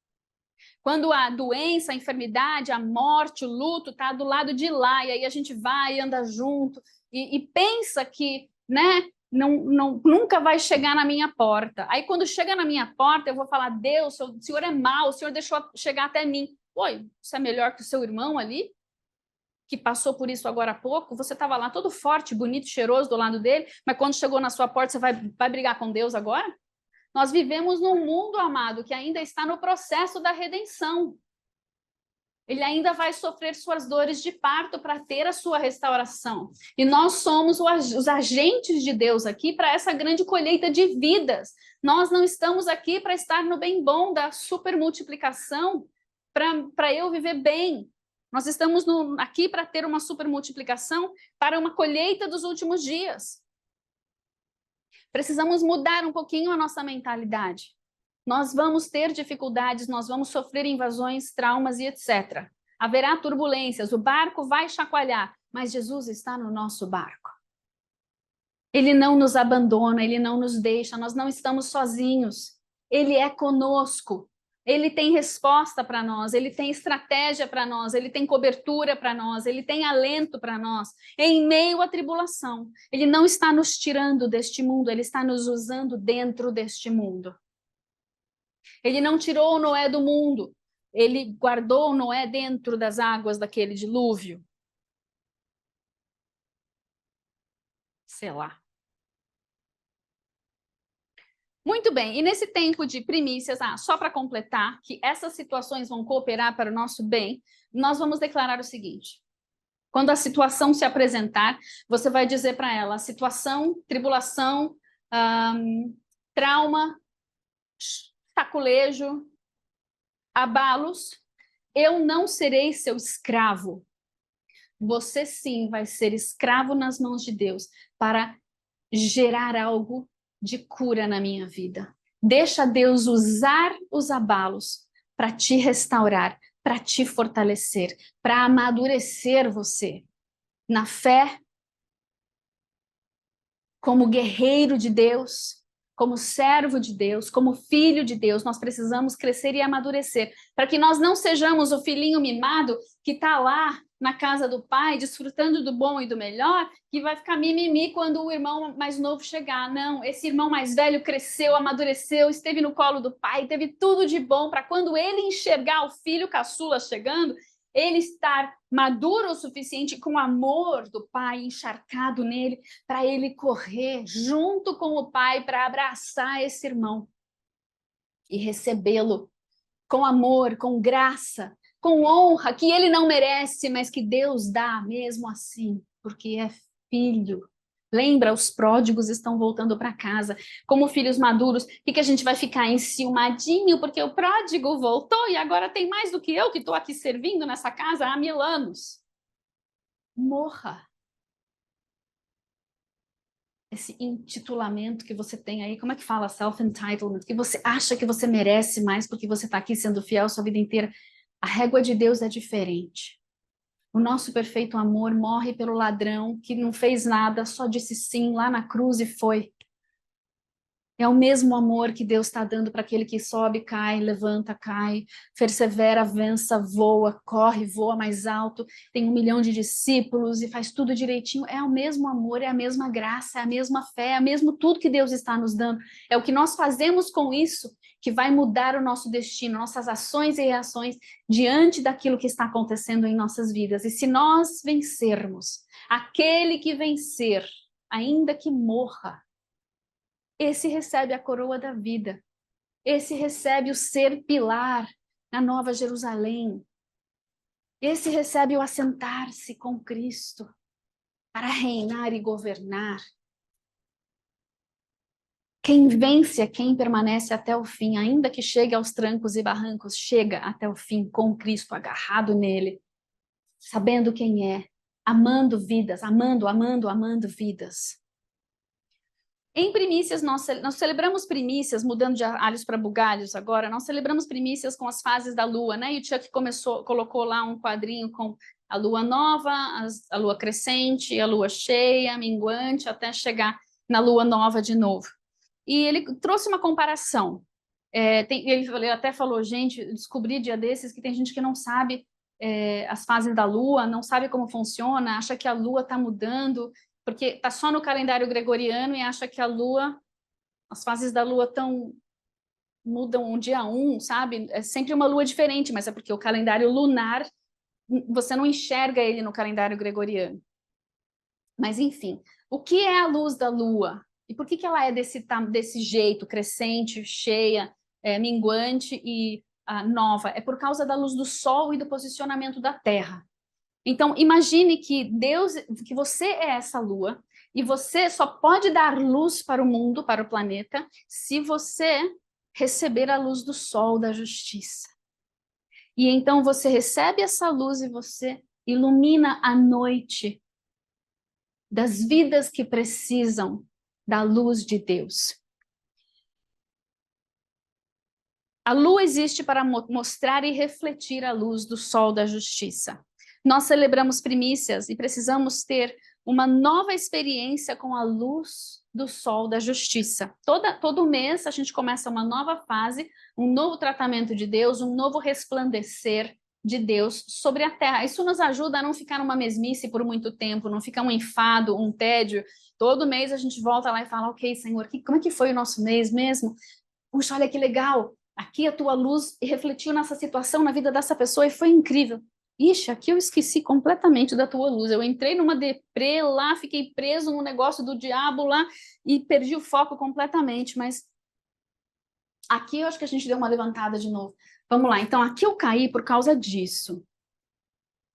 Quando a doença, a enfermidade, a morte, o luto está do lado de lá, e aí a gente vai e anda junto, e pensa que, né, nunca vai chegar na minha porta. Aí quando chega na minha porta, eu vou falar, Deus, o Senhor é mau, o Senhor deixou chegar até mim. Oi, você é melhor que o seu irmão ali, que passou por isso agora há pouco? Você estava lá todo forte, bonito, cheiroso do lado dele, mas quando chegou na sua porta, você vai brigar com Deus agora? Nós vivemos num mundo, amado, que ainda está no processo da redenção. Ele ainda vai sofrer suas dores de parto para ter a sua restauração. E nós somos os agentes de Deus aqui para essa grande colheita de vidas. Nós não estamos aqui para estar no bem bom da supermultiplicação, para eu viver bem. Nós estamos aqui para ter uma supermultiplicação para uma colheita dos últimos dias. Precisamos mudar um pouquinho a nossa mentalidade. Nós vamos ter dificuldades, nós vamos sofrer invasões, traumas e etc. Haverá turbulências, o barco vai chacoalhar, mas Jesus está no nosso barco. Ele não nos abandona, ele não nos deixa, nós não estamos sozinhos. Ele é conosco. Ele tem resposta para nós, ele tem estratégia para nós, ele tem cobertura para nós, ele tem alento para nós. Em meio à tribulação, ele não está nos tirando deste mundo, ele está nos usando dentro deste mundo. Ele não tirou Noé do mundo, ele guardou Noé dentro das águas daquele dilúvio. Selá. Muito bem, e nesse tempo de primícias, só para completar, que essas situações vão cooperar para o nosso bem, nós vamos declarar o seguinte: quando a situação se apresentar, você vai dizer para ela, situação, tribulação, trauma, saculejo, abalos, eu não serei seu escravo. Você sim vai ser escravo nas mãos de Deus para gerar algo de cura na minha vida. Deixa Deus usar os abalos para te restaurar, para te fortalecer, para amadurecer você na fé, como guerreiro de Deus, como servo de Deus, como filho de Deus. Nós precisamos crescer e amadurecer, para que nós não sejamos o filhinho mimado que está lá na casa do pai, desfrutando do bom e do melhor, que vai ficar mimimi quando o irmão mais novo chegar. Não, esse irmão mais velho cresceu, amadureceu, esteve no colo do pai, teve tudo de bom, para quando ele enxergar o filho caçula chegando, ele estar maduro o suficiente com o amor do pai encharcado nele, para ele correr junto com o pai para abraçar esse irmão e recebê-lo com amor, com graça, com honra, que ele não merece, mas que Deus dá mesmo assim, porque é filho. Lembra, os pródigos estão voltando para casa. Como filhos maduros, o que a gente vai ficar enciumadinho porque o pródigo voltou e agora tem mais do que eu que estou aqui servindo nessa casa há 1000 anos? Morra. Esse intitulamento que você tem aí, como é que fala? Self-entitlement, que você acha que você merece mais porque você está aqui sendo fiel a sua vida inteira. A régua de Deus é diferente. O nosso perfeito amor morre pelo ladrão que não fez nada, só disse sim lá na cruz e foi. É o mesmo amor que Deus está dando para aquele que sobe, cai, levanta, cai, persevera, avança, voa, corre, voa mais alto, tem 1 milhão de discípulos e faz tudo direitinho. É o mesmo amor, é a mesma graça, é a mesma fé, é o mesmo tudo que Deus está nos dando. É o que nós fazemos com isso que vai mudar o nosso destino, nossas ações e reações diante daquilo que está acontecendo em nossas vidas. E se nós vencermos, aquele que vencer, ainda que morra, esse recebe a coroa da vida. Esse recebe o ser pilar na Nova Jerusalém. Esse recebe o assentar-se com Cristo para reinar e governar. Quem vence é quem permanece até o fim, ainda que chegue aos trancos e barrancos, chega até o fim com Cristo, agarrado nele, sabendo quem é, amando vidas, amando vidas. Em primícias, nós celebramos primícias, mudando de alhos para bugalhos agora, nós celebramos primícias com as fases da lua, né? E o Chuck colocou lá um quadrinho com a lua nova, a lua crescente, a lua cheia, minguante, até chegar na lua nova de novo. E ele trouxe uma comparação. Ele até falou, gente, descobri dia desses que tem gente que não sabe as fases da lua, não sabe como funciona, acha que a lua está mudando, porque está só no calendário gregoriano e acha que a lua, as fases da lua mudam um dia 1, sabe? É sempre uma lua diferente, mas é porque o calendário lunar, você não enxerga ele no calendário gregoriano. Mas, enfim, o que é a luz da lua? E por que ela é desse jeito, crescente, cheia, minguante e nova? É por causa da luz do sol e do posicionamento da Terra. Então, imagine que que você é essa lua e você só pode dar luz para o mundo, para o planeta, se você receber a luz do sol da justiça. E então você recebe essa luz e você ilumina a noite das vidas que precisam da luz de Deus. A lua existe para mostrar e refletir a luz do sol da justiça. Nós celebramos primícias e precisamos ter uma nova experiência com a luz do sol da justiça. Todo mês a gente começa uma nova fase, um novo tratamento de Deus, um novo resplandecer de Deus sobre a terra. Isso nos ajuda a não ficar numa mesmice por muito tempo, não ficar um enfado, um tédio. Todo mês a gente volta lá e fala, ok, Senhor, como é que foi o nosso mês mesmo? Puxa, olha que legal, aqui a tua luz refletiu nessa situação, na vida dessa pessoa e foi incrível. Ixi, aqui eu esqueci completamente da tua luz. Eu entrei numa deprê lá, fiquei preso num negócio do diabo lá e perdi o foco completamente, mas aqui eu acho que a gente deu uma levantada de novo. Vamos lá, então aqui eu caí por causa disso.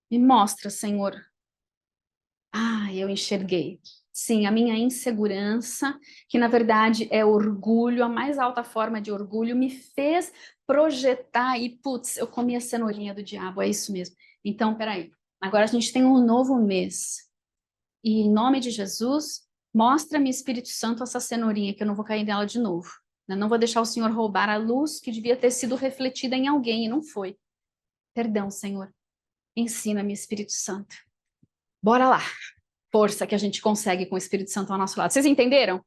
Me mostra, Senhor. Ah, eu enxerguei. Sim, a minha insegurança, que na verdade é orgulho, a mais alta forma de orgulho, me fez projetar e, putz, eu comi a cenourinha do diabo, é isso mesmo. Então, peraí, agora a gente tem um novo mês. E em nome de Jesus, mostra-me, Espírito Santo, essa cenourinha, que eu não vou cair nela de novo. Eu não vou deixar o Senhor roubar a luz que devia ter sido refletida em alguém e não foi. Perdão, Senhor. Ensina-me, Espírito Santo. Bora lá. Força que a gente consegue com o Espírito Santo ao nosso lado. Vocês entenderam?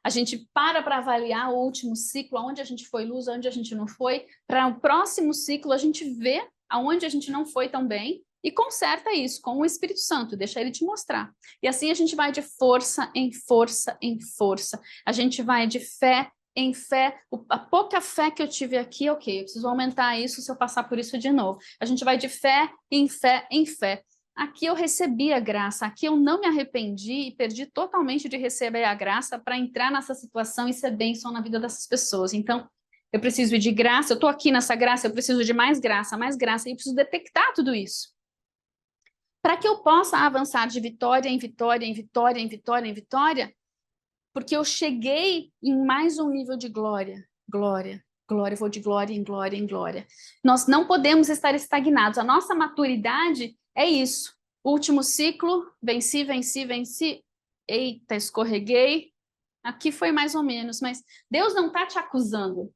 A gente para avaliar o último ciclo, aonde a gente foi luz, aonde a gente não foi. Para o próximo ciclo, a gente vê aonde a gente não foi tão bem e conserta isso com o Espírito Santo, deixa ele te mostrar. E assim a gente vai de força em força em força. A gente vai de fé em fé. A pouca fé que eu tive aqui, ok, eu preciso aumentar isso se eu passar por isso de novo. A gente vai de fé em fé em fé. Aqui eu recebi a graça, aqui eu não me arrependi e perdi totalmente de receber a graça para entrar nessa situação e ser bênção na vida dessas pessoas. Então, eu preciso de graça, eu estou aqui nessa graça, eu preciso de mais graça, e eu preciso detectar tudo isso. Para que eu possa avançar de vitória em vitória, em vitória, em vitória, em vitória, porque eu cheguei em mais um nível de glória, glória, glória, eu vou de glória em glória em glória. Nós não podemos estar estagnados. A nossa maturidade é isso. Último ciclo, venci, venci, venci. Eita, escorreguei. Aqui foi mais ou menos, mas Deus não está te acusando.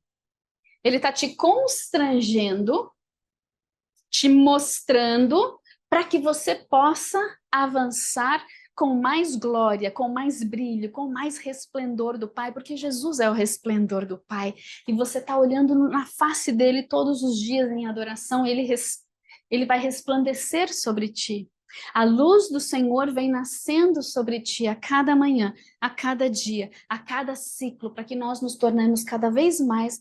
Ele está te constrangendo, te mostrando para que você possa avançar com mais glória, com mais brilho, com mais resplendor do Pai, porque Jesus é o resplendor do Pai. E você está olhando na face dele todos os dias em adoração, ele vai resplandecer sobre ti. A luz do Senhor vem nascendo sobre ti a cada manhã, a cada dia, a cada ciclo, para que nós nos tornemos cada vez mais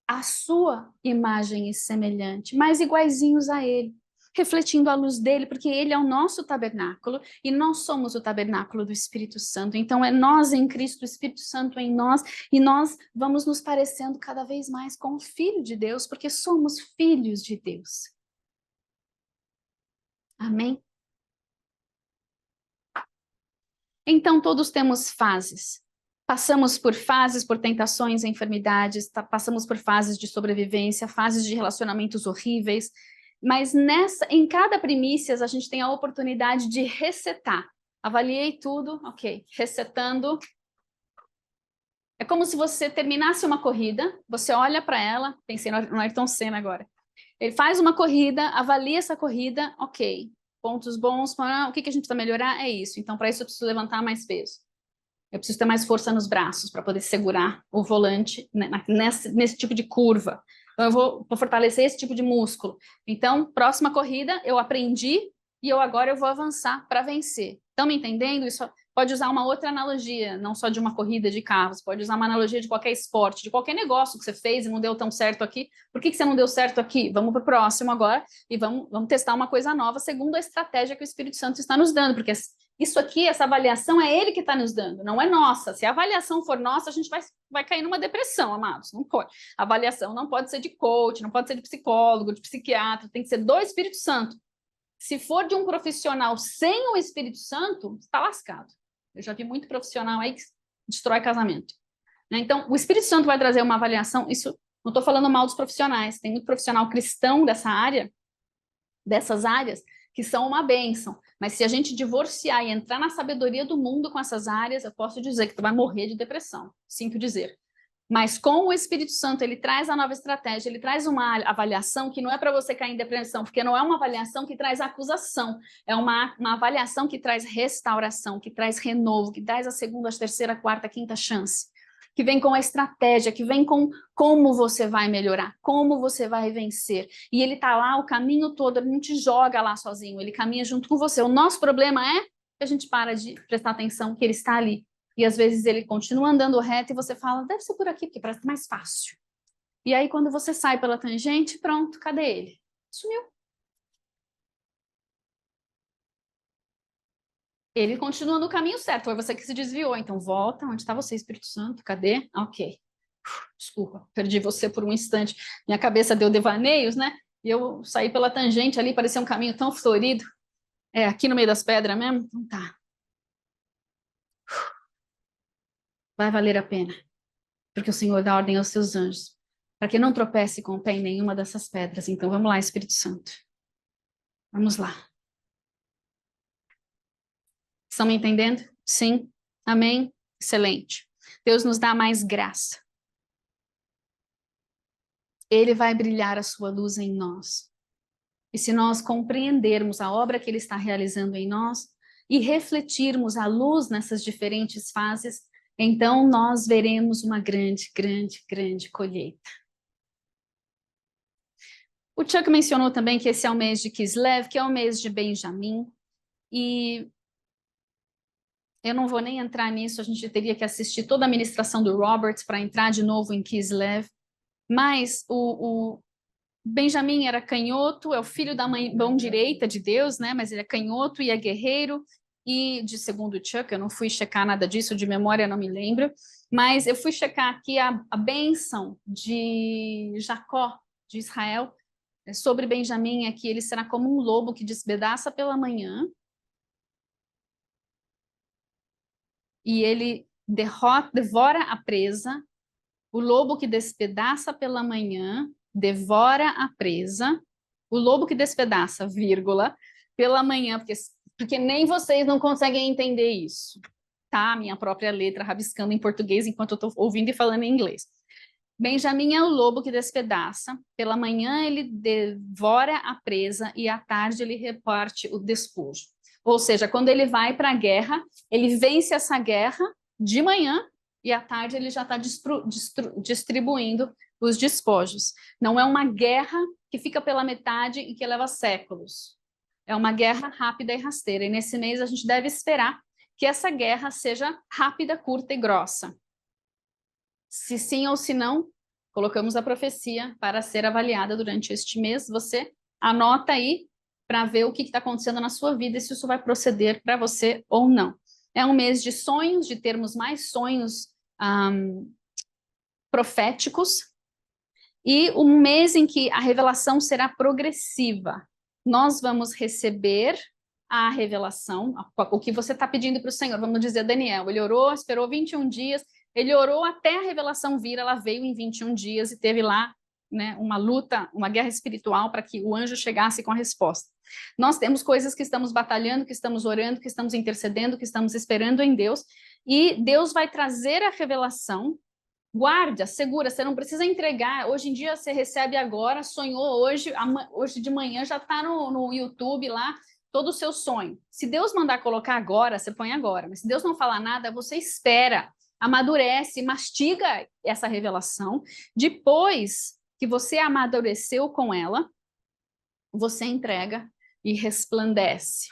a sua imagem e semelhante, mais iguaizinhos a ele, refletindo a luz dele, porque ele é o nosso tabernáculo e nós somos o tabernáculo do Espírito Santo. Então é nós em Cristo, o Espírito Santo em nós, e nós vamos nos parecendo cada vez mais com o Filho de Deus, porque somos filhos de Deus. Amém? Então todos temos fases. Passamos por fases, por tentações, enfermidades, passamos por fases de sobrevivência, fases de relacionamentos horríveis, mas em cada primícias a gente tem a oportunidade de resetar. Avaliei tudo, ok, resetando. É como se você terminasse uma corrida, você olha para ela, pensei no Ayrton Senna agora. Ele faz uma corrida, avalia essa corrida, ok, pontos bons, o que a gente precisa melhorar? É isso. Então, para isso eu preciso levantar mais peso. Eu preciso ter mais força nos braços para poder segurar o volante nesse tipo de curva. Então, eu vou fortalecer esse tipo de músculo. Então, próxima corrida, eu aprendi e agora eu vou avançar para vencer. Estão me entendendo? Isso pode usar uma outra analogia, não só de uma corrida de carros, pode usar uma analogia de qualquer esporte, de qualquer negócio que você fez e não deu tão certo aqui. Por que você não deu certo aqui? Vamos para o próximo agora e vamos testar uma coisa nova segundo a estratégia que o Espírito Santo está nos dando, porque isso aqui, essa avaliação é ele que está nos dando, não é nossa. Se a avaliação for nossa, a gente vai cair numa depressão, amados. Não pode. A avaliação não pode ser de coach, não pode ser de psicólogo, de psiquiatra, tem que ser do Espírito Santo. Se for de um profissional sem o Espírito Santo, está lascado. Eu já vi muito profissional aí que destrói casamento. Então, o Espírito Santo vai trazer uma avaliação, isso não estou falando mal dos profissionais, tem muito profissional cristão dessa área, dessas áreas, que são uma bênção. Mas se a gente divorciar e entrar na sabedoria do mundo com essas áreas, eu posso dizer que tu vai morrer de depressão, sinto dizer. Mas com o Espírito Santo, ele traz a nova estratégia, ele traz uma avaliação que não é para você cair em depressão, porque não é uma avaliação que traz acusação, é uma avaliação que traz restauração, que traz renovo, que traz a segunda, a terceira, a quarta, a quinta chance, que vem com a estratégia, que vem com como você vai melhorar, como você vai vencer. E ele está lá o caminho todo, ele não te joga lá sozinho, ele caminha junto com você. O nosso problema é que a gente para de prestar atenção que ele está ali. E às vezes ele continua andando reto e você fala, deve ser por aqui, porque parece mais fácil. E aí quando você sai pela tangente, pronto, cadê ele? Sumiu. Ele continua no caminho certo, foi você que se desviou, então volta, onde está você, Espírito Santo? Cadê? Ok. Desculpa, perdi você por um instante. Minha cabeça deu devaneios, né? E eu saí pela tangente ali, parecia um caminho tão florido. É, aqui no meio das pedras mesmo? Então tá. Vai valer a pena, porque o Senhor dá ordem aos seus anjos, para que não tropece com o pé em nenhuma dessas pedras. Então vamos lá, Espírito Santo. Vamos lá. Estão me entendendo? Sim? Amém? Excelente. Deus nos dá mais graça. Ele vai brilhar a sua luz em nós. E se nós compreendermos a obra que Ele está realizando em nós e refletirmos a luz nessas diferentes fases, então nós veremos uma grande, grande, grande colheita. O Chuck mencionou também que esse é o mês de Kislev, que é o mês de Benjamim, e eu não vou nem entrar nisso, a gente teria que assistir toda a ministração do Robert para entrar de novo em Kislev, mas o Benjamim era canhoto, é o filho da mão direita de Deus, né? Mas ele é canhoto e é guerreiro, e de segundo o Chuck, eu não fui checar nada disso, de memória não me lembro, mas eu fui checar aqui a bênção de Jacó, de Israel, sobre Benjamim é que ele será como um lobo que despedaça pela manhã, e ele devora a presa, o lobo que despedaça pela manhã, devora a presa, o lobo que despedaça, vírgula, pela manhã, porque nem vocês não conseguem entender isso, tá? Minha própria letra rabiscando em português enquanto eu estou ouvindo e falando em inglês. Benjamim é o lobo que despedaça, pela manhã ele devora a presa e à tarde ele reparte o despojo. Ou seja, quando ele vai para a guerra, ele vence essa guerra de manhã e à tarde ele já está distribuindo os despojos. Não é uma guerra que fica pela metade e que leva séculos. É uma guerra rápida e rasteira. E nesse mês a gente deve esperar que essa guerra seja rápida, curta e grossa. Se sim ou se não, colocamos a profecia para ser avaliada durante este mês. Você anota aí para ver o que está acontecendo na sua vida e se isso vai proceder para você ou não. É um mês de sonhos, de termos mais sonhos proféticos, e um mês em que a revelação será progressiva. Nós vamos receber a revelação, o que você está pedindo para o Senhor. Vamos dizer, Daniel, ele orou, esperou 21 dias, ele orou até a revelação vir, ela veio em 21 dias e teve lá, né, uma luta, uma guerra espiritual para que o anjo chegasse com a resposta. Nós temos coisas que estamos batalhando, que estamos orando, que estamos intercedendo, que estamos esperando em Deus, e Deus vai trazer a revelação. Guarda, segura, você não precisa entregar. Hoje em dia você recebe agora, sonhou hoje, hoje de manhã já está no YouTube lá, todo o seu sonho. Se Deus mandar colocar agora, você põe agora. Mas se Deus não falar nada, você espera, amadurece, mastiga essa revelação. Depois que você amadureceu com ela, você entrega e resplandece.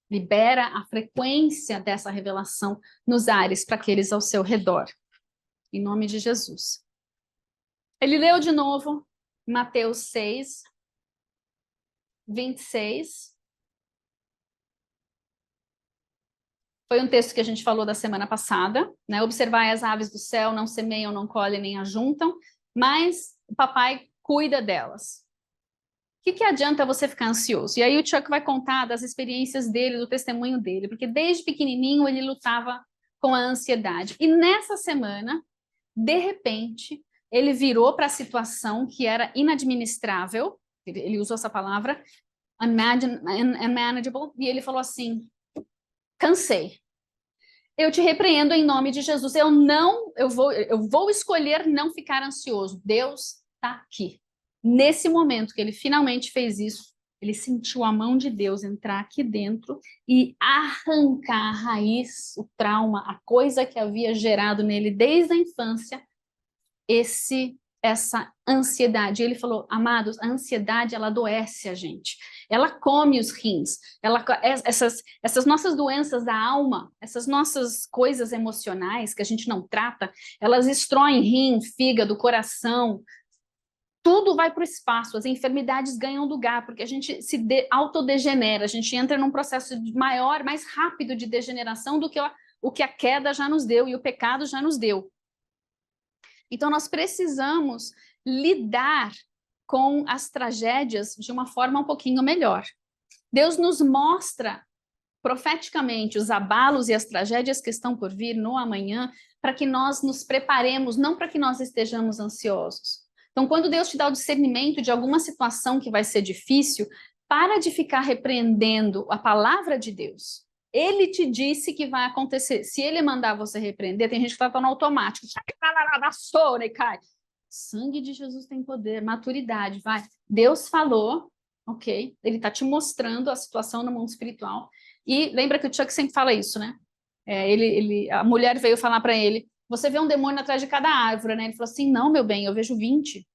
Libera a frequência dessa revelação nos ares para aqueles ao seu redor. Em nome de Jesus. Ele leu de novo Mateus 6, 26. Foi um texto que a gente falou da semana passada, né? Observai as aves do céu, não semeiam, não colhem, nem ajuntam, mas o papai cuida delas. O que adianta você ficar ansioso? E aí o Chuck vai contar das experiências dele, do testemunho dele, porque desde pequenininho ele lutava com a ansiedade. E nessa semana, de repente, ele virou para a situação que era inadministrável, ele usou essa palavra, unmanageable, e ele falou assim, cansei. Eu te repreendo em nome de Jesus, eu vou escolher não ficar ansioso. Deus está aqui. Nesse momento que ele finalmente fez isso, ele sentiu a mão de Deus entrar aqui dentro e arrancar a raiz, o trauma, a coisa que havia gerado nele desde a infância, essa ansiedade. Ele falou, amados, a ansiedade, ela adoece a gente. Ela come os rins. Essas nossas doenças da alma, essas nossas coisas emocionais que a gente não trata, elas destroem rim, fígado, coração. tudo vai para o espaço, as enfermidades ganham lugar, porque a gente se autodegenera, a gente entra num processo maior, mais rápido de degeneração do que o que a queda já nos deu e o pecado já nos deu. Então, nós precisamos lidar com as tragédias de uma forma um pouquinho melhor. Deus nos mostra profeticamente os abalos e as tragédias que estão por vir no amanhã, para que nós nos preparemos, não para que nós estejamos ansiosos. Então, quando Deus te dá o discernimento de alguma situação que vai ser difícil, para de ficar repreendendo a palavra de Deus. Ele te disse que vai acontecer. Se ele mandar você repreender, tem gente que está no automático. Sangue de Jesus tem poder, maturidade, vai. Deus falou, ok? Ele está te mostrando a situação no mundo espiritual. E lembra que o Chuck sempre fala isso, né? A mulher veio falar para ele, você vê um demônio atrás de cada árvore, né? Ele falou assim, não, meu bem, eu vejo 20.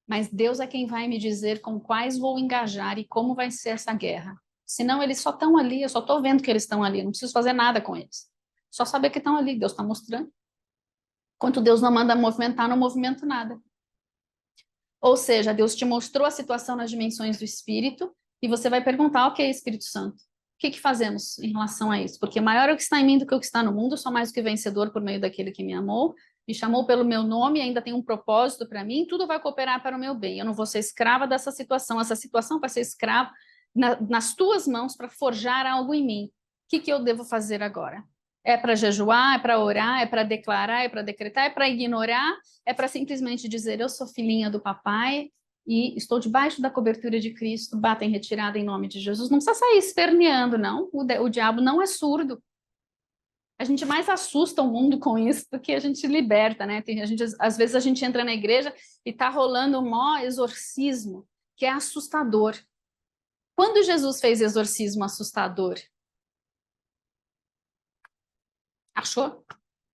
Mas Deus é quem vai me dizer com quais vou engajar e como vai ser essa guerra. Senão eles só estão ali, eu só estou vendo que eles estão ali, não preciso fazer nada com eles. Só saber que estão ali, Deus está mostrando. Enquanto Deus não manda movimentar, não movimento nada. Ou seja, Deus te mostrou a situação nas dimensões do Espírito e você vai perguntar, ok, Espírito Santo, o que fazemos em relação a isso? Porque maior é o que está em mim do que o que está no mundo, sou mais do que vencedor por meio daquele que me amou, me chamou pelo meu nome, ainda tem um propósito para mim, tudo vai cooperar para o meu bem. Eu não vou ser escrava dessa situação, essa situação vai ser escrava nas tuas mãos para forjar algo em mim. O que eu devo fazer agora? É para jejuar, é para orar, é para declarar, é para decretar, é para ignorar, é para simplesmente dizer, eu sou filhinha do papai e estou debaixo da cobertura de Cristo, bata em retirada em nome de Jesus. Não precisa sair esperneando, não. O diabo não é surdo. A gente mais assusta o mundo com isso do que a gente liberta, né? Às vezes a gente entra na igreja e está rolando um maior exorcismo, que é assustador. Quando Jesus fez exorcismo assustador? Achou?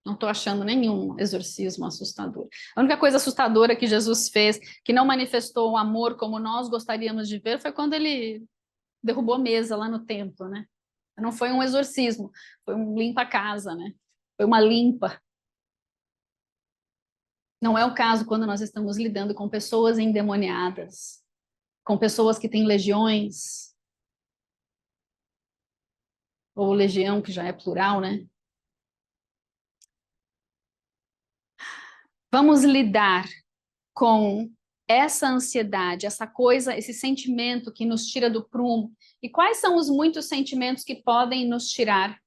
Não estou achando nenhum exorcismo assustador. A única coisa assustadora que Jesus fez, que não manifestou o amor como nós gostaríamos de ver, foi quando ele derrubou a mesa lá no templo, né? Não foi um exorcismo, foi um limpa-casa, né? Foi uma limpa. Não é o caso quando nós estamos lidando com pessoas endemoniadas, com pessoas que têm legiões, ou legião, que já é plural, né? Vamos lidar com essa ansiedade, essa coisa, esse sentimento que nos tira do prumo. E quais são os muitos sentimentos que podem nos tirar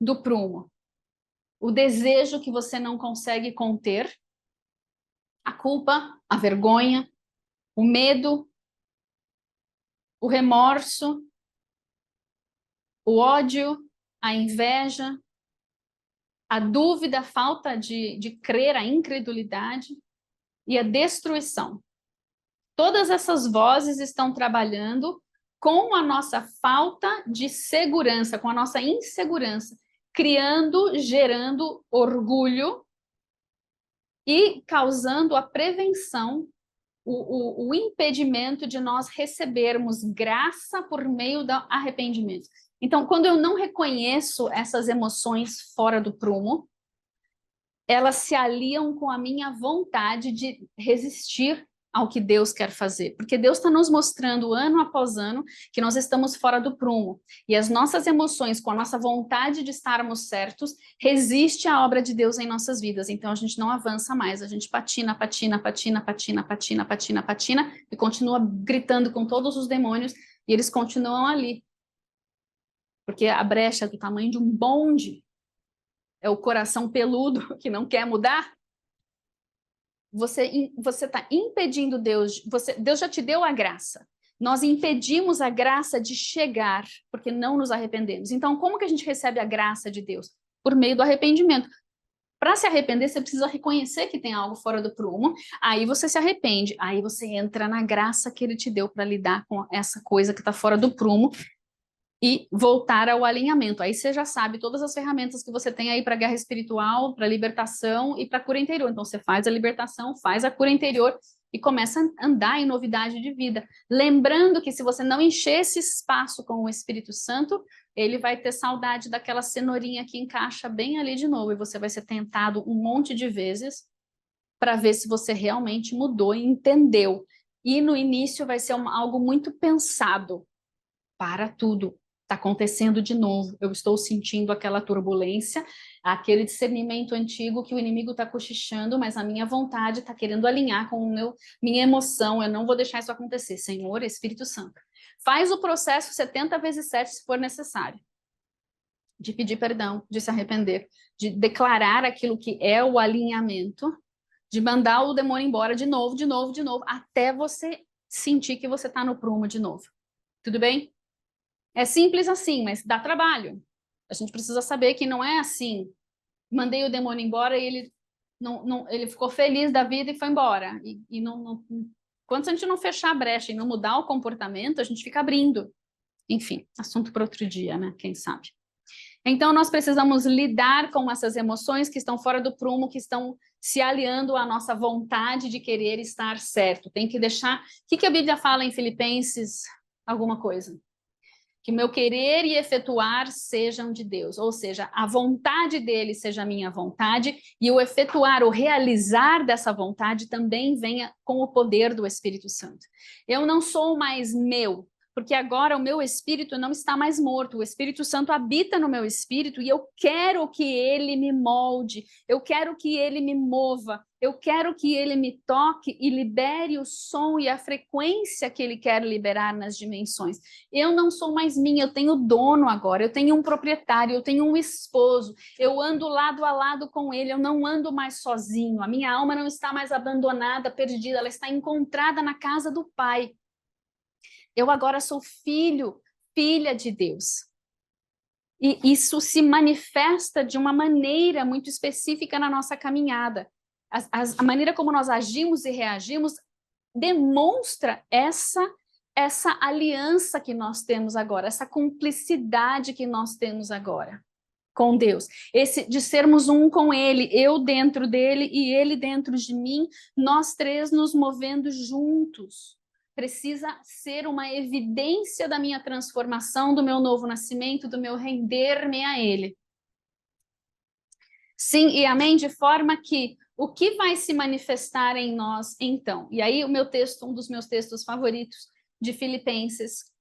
do prumo? O desejo que você não consegue conter, a culpa, a vergonha, o medo, o remorso, o ódio, a inveja, a dúvida, a falta de crer, a incredulidade e a destruição. Todas essas vozes estão trabalhando com a nossa falta de segurança, com a nossa insegurança, criando, gerando orgulho e causando a prevenção, o impedimento de nós recebermos graça por meio do arrependimento. Então, quando eu não reconheço essas emoções fora do prumo, elas se aliam com a minha vontade de resistir ao que Deus quer fazer, porque Deus está nos mostrando ano após ano que nós estamos fora do prumo, e as nossas emoções, com a nossa vontade de estarmos certos, resiste à obra de Deus em nossas vidas, então a gente não avança mais, a gente patina, e continua gritando com todos os demônios, e eles continuam ali, porque a brecha é do tamanho de um bonde, é o coração peludo que não quer mudar. Você está impedindo Deus, Deus já te deu a graça. Nós impedimos a graça de chegar, porque não nos arrependemos. Então, como que a gente recebe a graça de Deus? Por meio do arrependimento. Para se arrepender, você precisa reconhecer que tem algo fora do prumo, aí você se arrepende, aí você entra na graça que Ele te deu para lidar com essa coisa que está fora do prumo, e voltar ao alinhamento. Aí você já sabe todas as ferramentas que você tem aí para guerra espiritual, para libertação e para cura interior. Então você faz a libertação, faz a cura interior e começa a andar em novidade de vida. Lembrando que se você não encher esse espaço com o Espírito Santo, ele vai ter saudade daquela cenourinha que encaixa bem ali de novo e você vai ser tentado um monte de vezes para ver se você realmente mudou e entendeu. E no início vai ser algo muito pensado. Para tudo. Está acontecendo de novo. Eu estou sentindo aquela turbulência, aquele discernimento antigo que o inimigo está cochichando, mas a minha vontade está querendo alinhar com minha emoção. Eu não vou deixar isso acontecer. Senhor, Espírito Santo, faz o processo 70 vezes 7 se for necessário. De pedir perdão, de se arrepender, de declarar aquilo que é o alinhamento, de mandar o demônio embora de novo, de novo, de novo, até você sentir que você está no prumo de novo. Tudo bem? É simples assim, mas dá trabalho. A gente precisa saber que não é assim. Mandei o demônio embora e ele ficou feliz da vida e foi embora. Quando a gente não fechar a brecha e não mudar o comportamento, a gente fica abrindo. Enfim, assunto para outro dia, né? Quem sabe? Então, nós precisamos lidar com essas emoções que estão fora do prumo, que estão se aliando à nossa vontade de querer estar certo. Tem que deixar... O que a Bíblia fala em Filipenses? Alguma coisa. Que meu querer e efetuar sejam de Deus, ou seja, a vontade dele seja a minha vontade e o efetuar, o realizar dessa vontade também venha com o poder do Espírito Santo. Eu não sou mais meu, porque agora o meu espírito não está mais morto, o Espírito Santo habita no meu espírito e eu quero que ele me molde, eu quero que ele me mova, eu quero que ele me toque e libere o som e a frequência que ele quer liberar nas dimensões. Eu não sou mais minha, eu tenho dono agora, eu tenho um proprietário, eu tenho um esposo, eu ando lado a lado com ele, eu não ando mais sozinho, a minha alma não está mais abandonada, perdida, ela está encontrada na casa do Pai. Eu agora sou filho, filha de Deus. E isso se manifesta de uma maneira muito específica na nossa caminhada. A maneira como nós agimos e reagimos demonstra essa aliança que nós temos agora, essa cumplicidade que nós temos agora com Deus, esse de sermos um com Ele, eu dentro dele e Ele dentro de mim, nós três nos movendo juntos. Precisa ser uma evidência da minha transformação, do meu novo nascimento, do meu render-me a Ele. Sim e amém, de forma que o que vai se manifestar em nós, então? E aí o meu texto, um dos meus textos favoritos de Filipenses,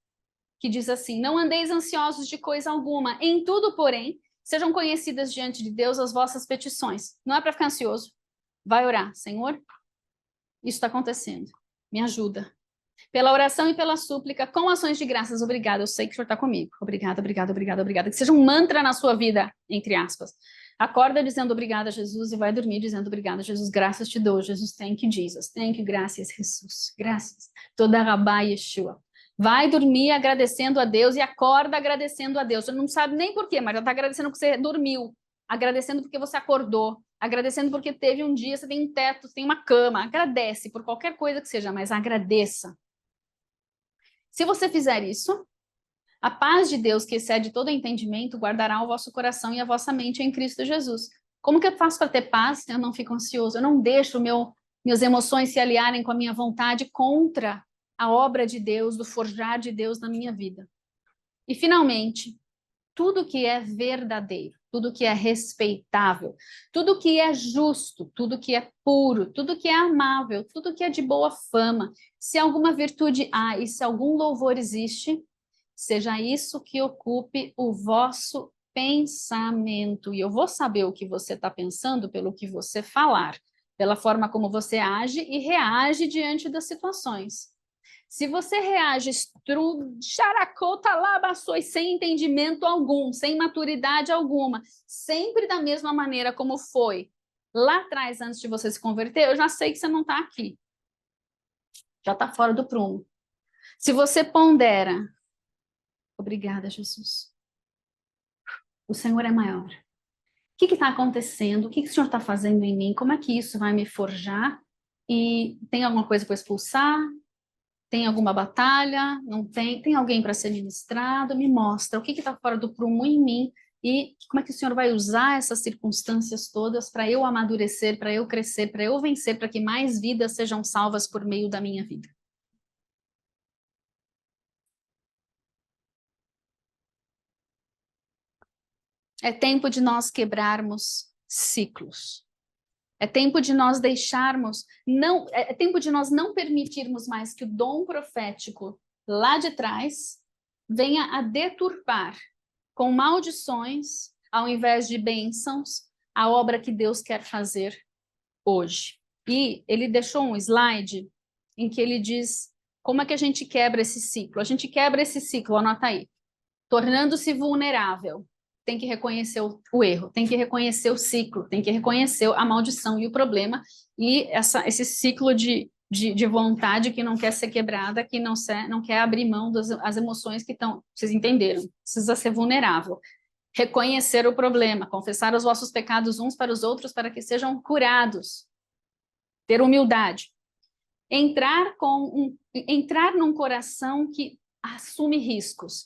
que diz assim, não andeis ansiosos de coisa alguma, em tudo, porém, sejam conhecidas diante de Deus as vossas petições. Não é para ficar ansioso. Vai orar, Senhor, isso está acontecendo, me ajuda. Pela oração e pela súplica, com ações de graças, obrigada, eu sei que o Senhor está comigo. Obrigada, obrigada, obrigada, obrigada. Que seja um mantra na sua vida, entre aspas. Acorda dizendo obrigada, Jesus, e vai dormir dizendo obrigada, Jesus, graças te dou, Jesus, thank you, Jesus, thank you, graças, Jesus, graças. Toda rabá Yeshua. Vai dormir agradecendo a Deus e acorda agradecendo a Deus. Você não sabe nem por quê, mas já está agradecendo porque você dormiu, agradecendo porque você acordou, agradecendo porque teve um dia, você tem um teto, você tem uma cama. Agradece por qualquer coisa que seja, mas agradeça. Se você fizer isso, a paz de Deus, que excede todo entendimento, guardará o vosso coração e a vossa mente em Cristo Jesus. Como que eu faço para ter paz? Eu não fico ansioso, eu não deixo minhas emoções se aliarem com a minha vontade contra a obra de Deus, do forjar de Deus na minha vida. E, finalmente, tudo que é verdadeiro, tudo que é respeitável, tudo que é justo, tudo que é puro, tudo que é amável, tudo que é de boa fama, se alguma virtude há e se algum louvor existe, seja isso que ocupe o vosso pensamento. E eu vou saber o que você está pensando pelo que você falar, pela forma como você age e reage diante das situações. Se você reage characota lá, e sem entendimento algum, sem maturidade alguma, sempre da mesma maneira como foi lá atrás, antes de você se converter, eu já sei que você não está aqui. Já está fora do prumo. Se você pondera, obrigada, Jesus. O Senhor é maior. O que está acontecendo? O que o Senhor está fazendo em mim? Como é que isso vai me forjar? E tem alguma coisa para expulsar? Tem alguma batalha? Não tem? Tem alguém para ser ministrado? Me mostra o que está fora do prumo em mim e como é que o Senhor vai usar essas circunstâncias todas para eu amadurecer, para eu crescer, para eu vencer, para que mais vidas sejam salvas por meio da minha vida. É tempo de nós quebrarmos ciclos. É tempo de nós deixarmos, é tempo de nós não permitirmos mais que o dom profético lá de trás venha a deturpar com maldições, ao invés de bênçãos, a obra que Deus quer fazer hoje. E ele deixou um slide em que ele diz como é que a gente quebra esse ciclo. A gente quebra esse ciclo, anota aí, tornando-se vulnerável. Tem que reconhecer o erro, tem que reconhecer o ciclo, tem que reconhecer a maldição e o problema, e esse ciclo de vontade que não quer ser quebrada, que não quer abrir mão das emoções que estão, vocês entenderam, precisa ser vulnerável. Reconhecer o problema, confessar os vossos pecados uns para os outros para que sejam curados. Ter humildade. Entrar num coração que assume riscos.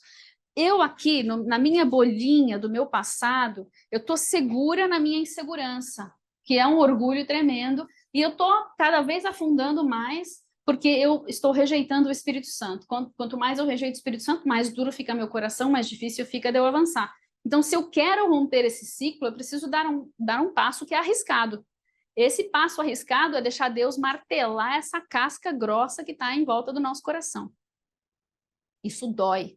Eu aqui, na minha bolinha do meu passado, eu estou segura na minha insegurança, que é um orgulho tremendo, e eu estou cada vez afundando mais, porque eu estou rejeitando o Espírito Santo. Quanto mais eu rejeito o Espírito Santo, mais duro fica meu coração, mais difícil fica de eu avançar. Então, se eu quero romper esse ciclo, eu preciso dar um passo que é arriscado. Esse passo arriscado é deixar Deus martelar essa casca grossa que está em volta do nosso coração. Isso dói.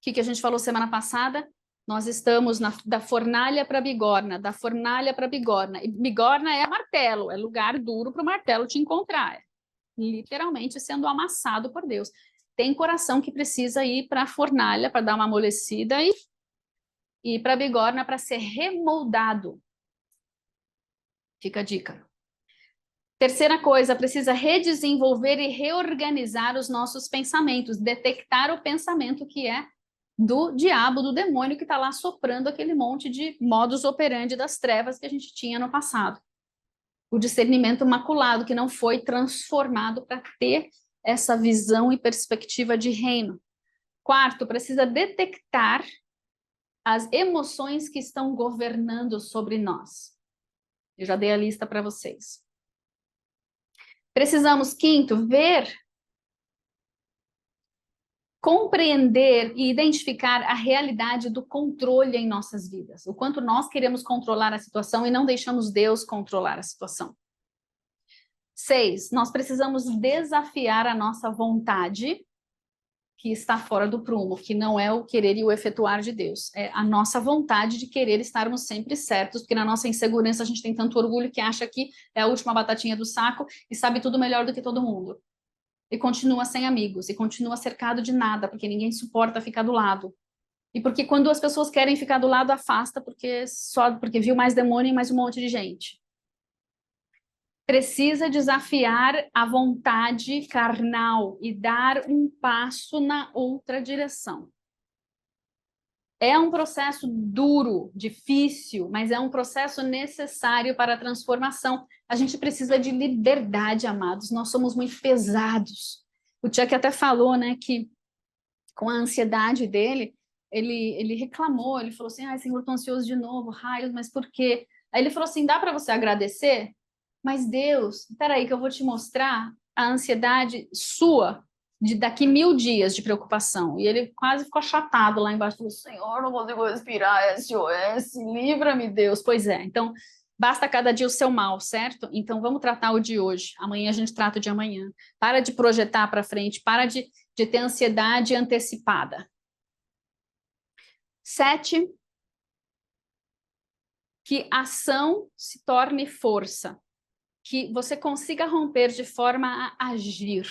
O que a gente falou semana passada? Nós estamos da fornalha para a bigorna, da fornalha para a bigorna. E bigorna é martelo, é lugar duro para o martelo te encontrar. É literalmente sendo amassado por Deus. Tem coração que precisa ir para a fornalha para dar uma amolecida e para a bigorna para ser remoldado. Fica a dica. Terceira coisa, precisa redesenvolver e reorganizar os nossos pensamentos, detectar o pensamento que é do diabo, do demônio que está lá soprando aquele monte de modus operandi das trevas que a gente tinha no passado. O discernimento maculado que não foi transformado para ter essa visão e perspectiva de reino. Quarto, precisa detectar as emoções que estão governando sobre nós. Eu já dei a lista para vocês. Precisamos, quinto, compreender e identificar a realidade do controle em nossas vidas, o quanto nós queremos controlar a situação e não deixamos Deus controlar a situação. 6, nós precisamos desafiar a nossa vontade, que está fora do prumo, que não é o querer e o efetuar de Deus, é a nossa vontade de querer estarmos sempre certos, porque na nossa insegurança a gente tem tanto orgulho que acha que é a última batatinha do saco e sabe tudo melhor do que todo mundo. E continua sem amigos, e continua cercado de nada, porque ninguém suporta ficar do lado. E porque quando as pessoas querem ficar do lado, afasta, porque viu mais demônio e mais um monte de gente. Precisa desafiar a vontade carnal e dar um passo na outra direção. É um processo duro, difícil, mas é um processo necessário para a transformação. A gente precisa de liberdade, amados. Nós somos muito pesados. O Chuck até falou, né, que com a ansiedade dele, ele reclamou, ele falou assim, ai, Senhor, estou ansioso de novo, raios, mas por quê? Aí ele falou assim, dá para você agradecer? Mas Deus, peraí que eu vou te mostrar a ansiedade sua de daqui 1000 dias de preocupação. E ele quase ficou achatado lá embaixo, falou, Senhor, não consigo respirar, SOS, livra-me, Deus. Pois é, então, basta cada dia o seu mal, certo? Então, vamos tratar o de hoje. Amanhã a gente trata o de amanhã. Para de projetar para frente, para de ter ansiedade antecipada. 7, que ação se torne força. Que você consiga romper de forma a agir.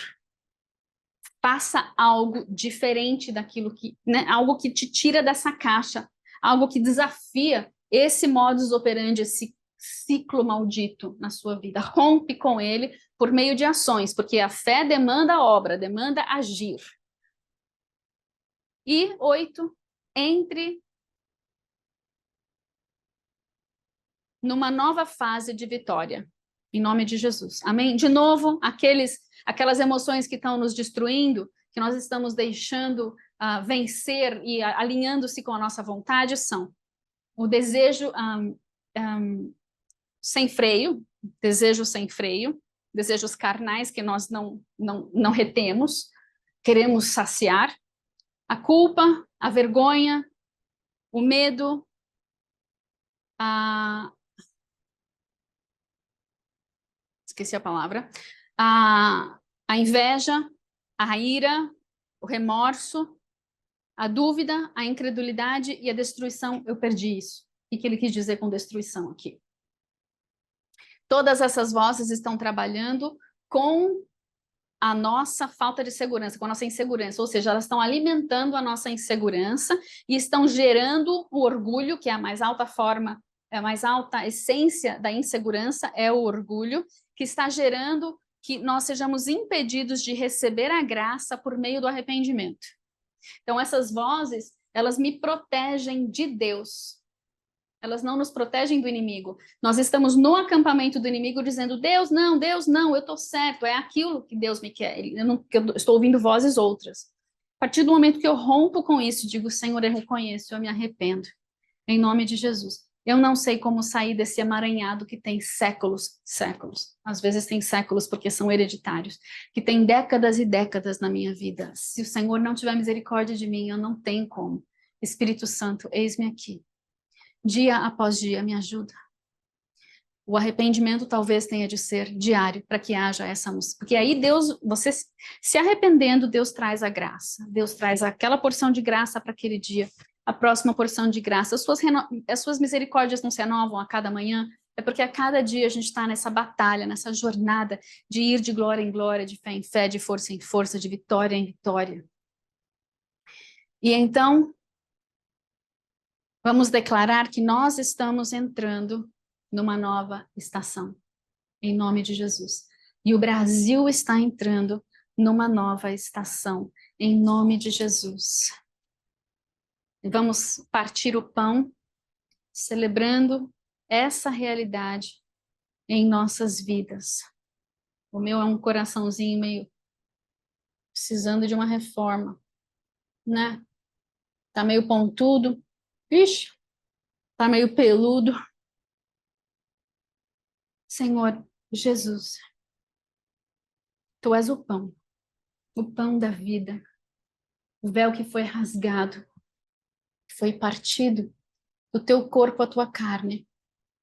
Faça algo diferente daquilo que, né, algo que te tira dessa caixa, algo que desafia esse modus operandi, esse ciclo maldito na sua vida. Rompe com ele por meio de ações, porque a fé demanda obra, demanda agir. E 8, entre numa nova fase de vitória. Em nome de Jesus. Amém? De novo, aquelas emoções que estão nos destruindo, que nós estamos deixando vencer e alinhando-se com a nossa vontade, são o desejo sem freio, desejos carnais que nós não retemos, queremos saciar, a culpa, a vergonha, o medo, esqueci a palavra, a inveja, a ira, o remorso, a dúvida, a incredulidade e a destruição. Eu perdi isso. O que ele quis dizer com destruição aqui? Todas essas vozes estão trabalhando com a nossa falta de segurança, com a nossa insegurança, ou seja, elas estão alimentando a nossa insegurança e estão gerando o orgulho, que é a mais alta forma, é a mais alta essência da insegurança, é o orgulho, que está gerando que nós sejamos impedidos de receber a graça por meio do arrependimento. Então, essas vozes, elas me protegem de Deus. Elas não nos protegem do inimigo. Nós estamos no acampamento do inimigo dizendo, Deus, não, eu estou certo, é aquilo que Deus me quer. Eu estou ouvindo vozes outras. A partir do momento que eu rompo com isso, digo, Senhor, eu reconheço, eu me arrependo. Em nome de Jesus. Eu não sei como sair desse emaranhado que tem séculos. Às vezes tem séculos porque são hereditários. Que tem décadas e décadas na minha vida. Se o Senhor não tiver misericórdia de mim, eu não tenho como. Espírito Santo, eis-me aqui. Dia após dia, me ajuda. O arrependimento talvez tenha de ser diário, para que haja essa música. Porque aí Deus, você se arrependendo, Deus traz a graça. Deus traz aquela porção de graça para aquele dia, a próxima porção de graça. As suas misericórdias não se renovam a cada manhã, é porque a cada dia a gente está nessa batalha, nessa jornada de ir de glória em glória, de fé em fé, de força em força, de vitória em vitória. E então, vamos declarar que nós estamos entrando numa nova estação, em nome de Jesus. E o Brasil está entrando numa nova estação, em nome de Jesus. Vamos partir o pão, celebrando essa realidade em nossas vidas. O meu é um coraçãozinho meio precisando de uma reforma, né? Tá meio pontudo. Ixi, tá meio peludo. Senhor Jesus, Tu és o pão da vida, o véu que foi rasgado, foi partido do Teu corpo, a Tua carne,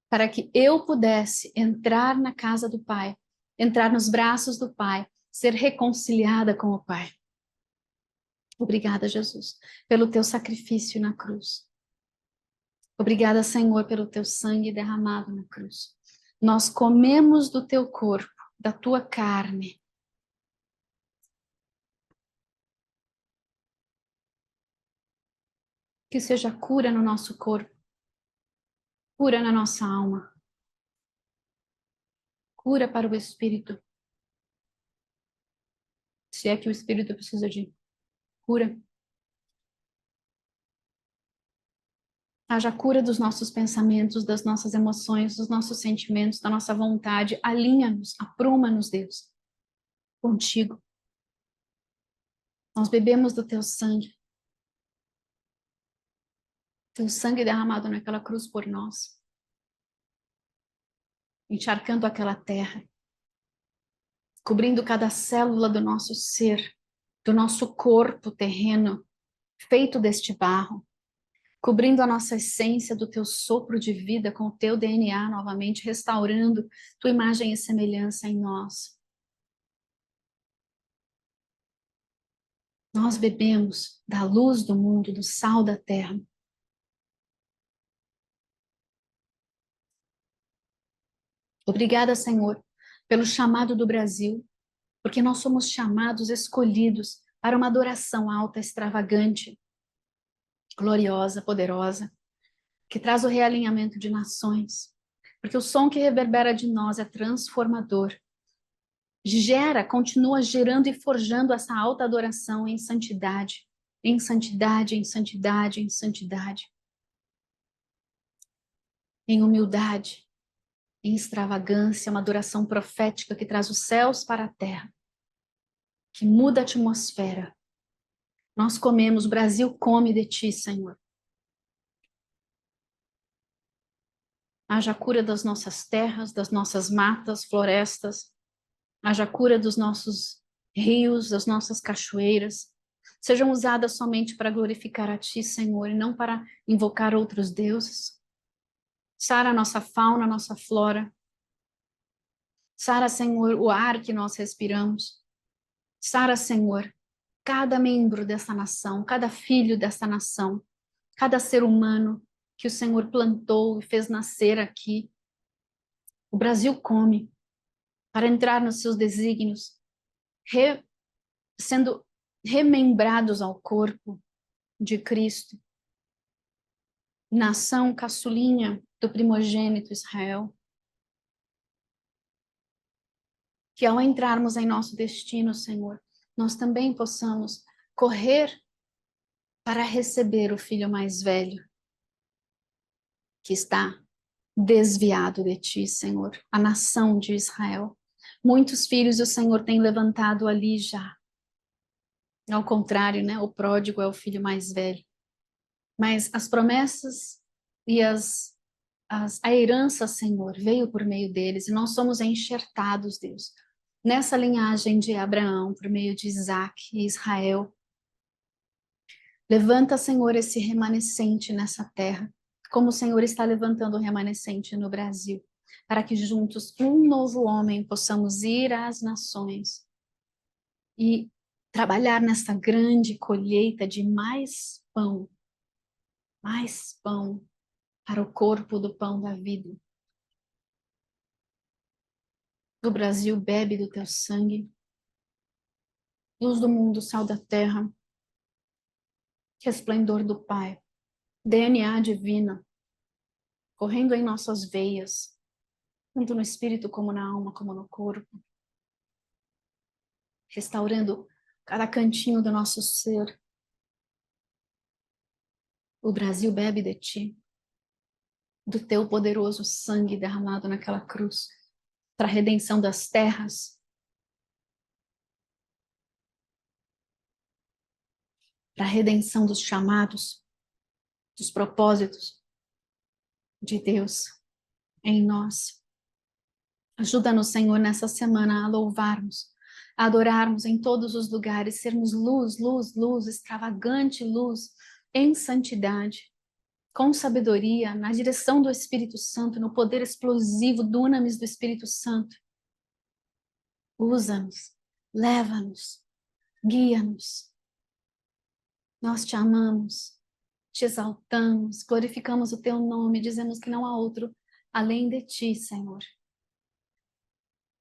para que eu pudesse entrar na casa do Pai, entrar nos braços do Pai, ser reconciliada com o Pai. Obrigada, Jesus, pelo Teu sacrifício na cruz. Obrigada, Senhor, pelo Teu sangue derramado na cruz. Nós comemos do Teu corpo, da Tua carne. Que seja cura no nosso corpo, cura na nossa alma, cura para o espírito. Se é que o espírito precisa de cura. Haja cura dos nossos pensamentos, das nossas emoções, dos nossos sentimentos, da nossa vontade. Alinha-nos, apruma-nos, Deus, contigo. Nós bebemos do Teu sangue derramado naquela cruz por nós, encharcando aquela terra, cobrindo cada célula do nosso ser, do nosso corpo terreno, feito deste barro, cobrindo a nossa essência do Teu sopro de vida com o Teu DNA novamente, restaurando Tua imagem e semelhança em nós. Nós bebemos da luz do mundo, do sal da terra. Obrigada, Senhor, pelo chamado do Brasil, porque nós somos chamados, escolhidos para uma adoração alta, extravagante, gloriosa, poderosa, que traz o realinhamento de nações, porque o som que reverbera de nós é transformador. Continua gerando e forjando essa alta adoração em santidade, em santidade, em santidade, em santidade, em humildade, em extravagância, uma adoração profética que traz os céus para a terra, que muda a atmosfera. Nós comemos, o Brasil come de Ti, Senhor. Haja cura das nossas terras, das nossas matas, florestas, haja cura dos nossos rios, das nossas cachoeiras, sejam usadas somente para glorificar a Ti, Senhor, e não para invocar outros deuses. Sara a nossa fauna, a nossa flora, Sara, Senhor, o ar que nós respiramos. Sara, Senhor, cada membro dessa nação, cada filho dessa nação, cada ser humano que o Senhor plantou e fez nascer aqui. O Brasil come para entrar nos seus desígnios, sendo remembrados ao corpo de Cristo. Nação caçulinha do primogênito Israel. Que ao entrarmos em nosso destino, Senhor, nós também possamos correr para receber o filho mais velho que está desviado de ti, Senhor, a nação de Israel. Muitos filhos o Senhor tem levantado ali já. Ao contrário, né? O pródigo é o filho mais velho. Mas as promessas e a herança, Senhor, veio por meio deles e nós somos enxertados, Deus, nessa linhagem de Abraão, por meio de Isaac e Israel. Levanta, Senhor, esse remanescente nessa terra, como o Senhor está levantando o remanescente no Brasil, para que juntos, um novo homem, possamos ir às nações e trabalhar nessa grande colheita de mais pão para o corpo do pão da vida. O Brasil bebe do teu sangue, luz do mundo, sal da terra, resplendor do Pai, DNA divina, correndo em nossas veias, tanto no espírito como na alma, como no corpo, restaurando cada cantinho do nosso ser. O Brasil bebe de ti, do teu poderoso sangue derramado naquela cruz, para a redenção das terras, para a redenção dos chamados, dos propósitos de Deus em nós. Ajuda-nos, Senhor, nessa semana a louvarmos, a adorarmos em todos os lugares, sermos luz, luz, luz, extravagante luz, em santidade, com sabedoria, na direção do Espírito Santo, no poder explosivo, dunamis do Espírito Santo. Usa-nos, leva-nos, guia-nos. Nós te amamos, te exaltamos, glorificamos o teu nome, dizemos que não há outro além de ti, Senhor.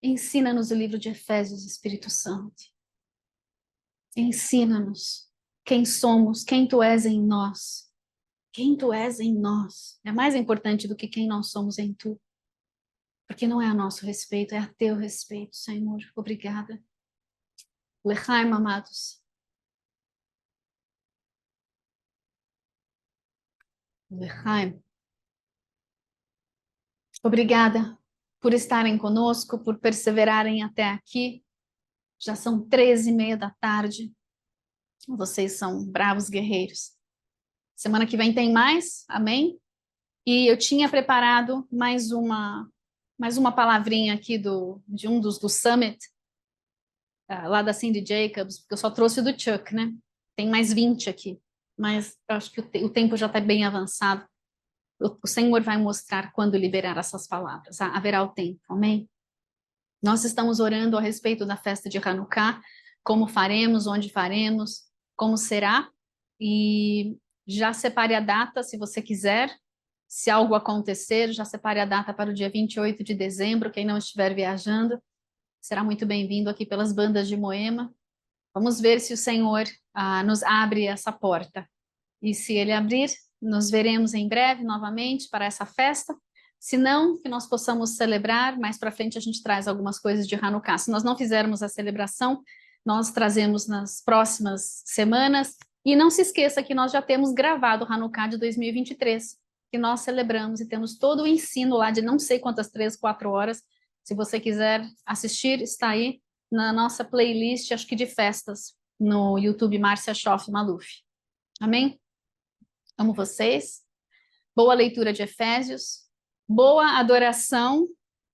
Ensina-nos o livro de Efésios, Espírito Santo. Ensina-nos quem somos, quem tu és em nós. Quem tu és em nós é mais importante do que quem nós somos em tu. Porque não é a nosso respeito, é a teu respeito, Senhor. Obrigada. Lechaim, amados. Lechaim. Obrigada por estarem conosco, por perseverarem até aqui. Já são 13h30 da tarde. Vocês são bravos guerreiros. Semana que vem tem mais, amém? E eu tinha preparado mais uma palavrinha aqui de um do Summit, lá da Cindy Jacobs, porque eu só trouxe o do Chuck, né? Tem mais 20 aqui, mas eu acho que o tempo já está bem avançado. O Senhor vai mostrar quando liberar essas palavras. Haverá o tempo, amém? Nós estamos orando a respeito da festa de Hanukkah, como faremos, onde faremos, como será, e já separe a data, se você quiser. Se algo acontecer, já separe a data para o dia 28 de dezembro. Quem não estiver viajando, será muito bem-vindo aqui pelas bandas de Moema. Vamos ver se o Senhor nos abre essa porta. E se Ele abrir, nos veremos em breve novamente para essa festa. Se não, que nós possamos celebrar. Mais para frente a gente traz algumas coisas de Hanukkah. Se nós não fizermos a celebração, nós trazemos nas próximas semanas. E não se esqueça que nós já temos gravado o Hanukkah de 2023, que nós celebramos e temos todo o ensino lá de não sei quantas, 3, 4 horas. Se você quiser assistir, está aí na nossa playlist, acho que de festas, no YouTube Márcia Schoff Maluf. Amém? Amo vocês. Boa leitura de Efésios. Boa adoração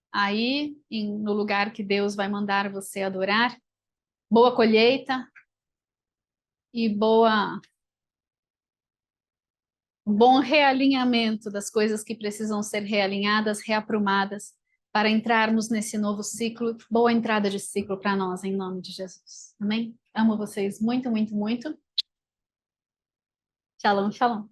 aí no lugar que Deus vai mandar você adorar. Boa colheita e bom realinhamento das coisas que precisam ser realinhadas, reaprumadas, para entrarmos nesse novo ciclo. Boa entrada de ciclo para nós, em nome de Jesus. Amém? Amo vocês muito, muito, muito. Shalom, shalom.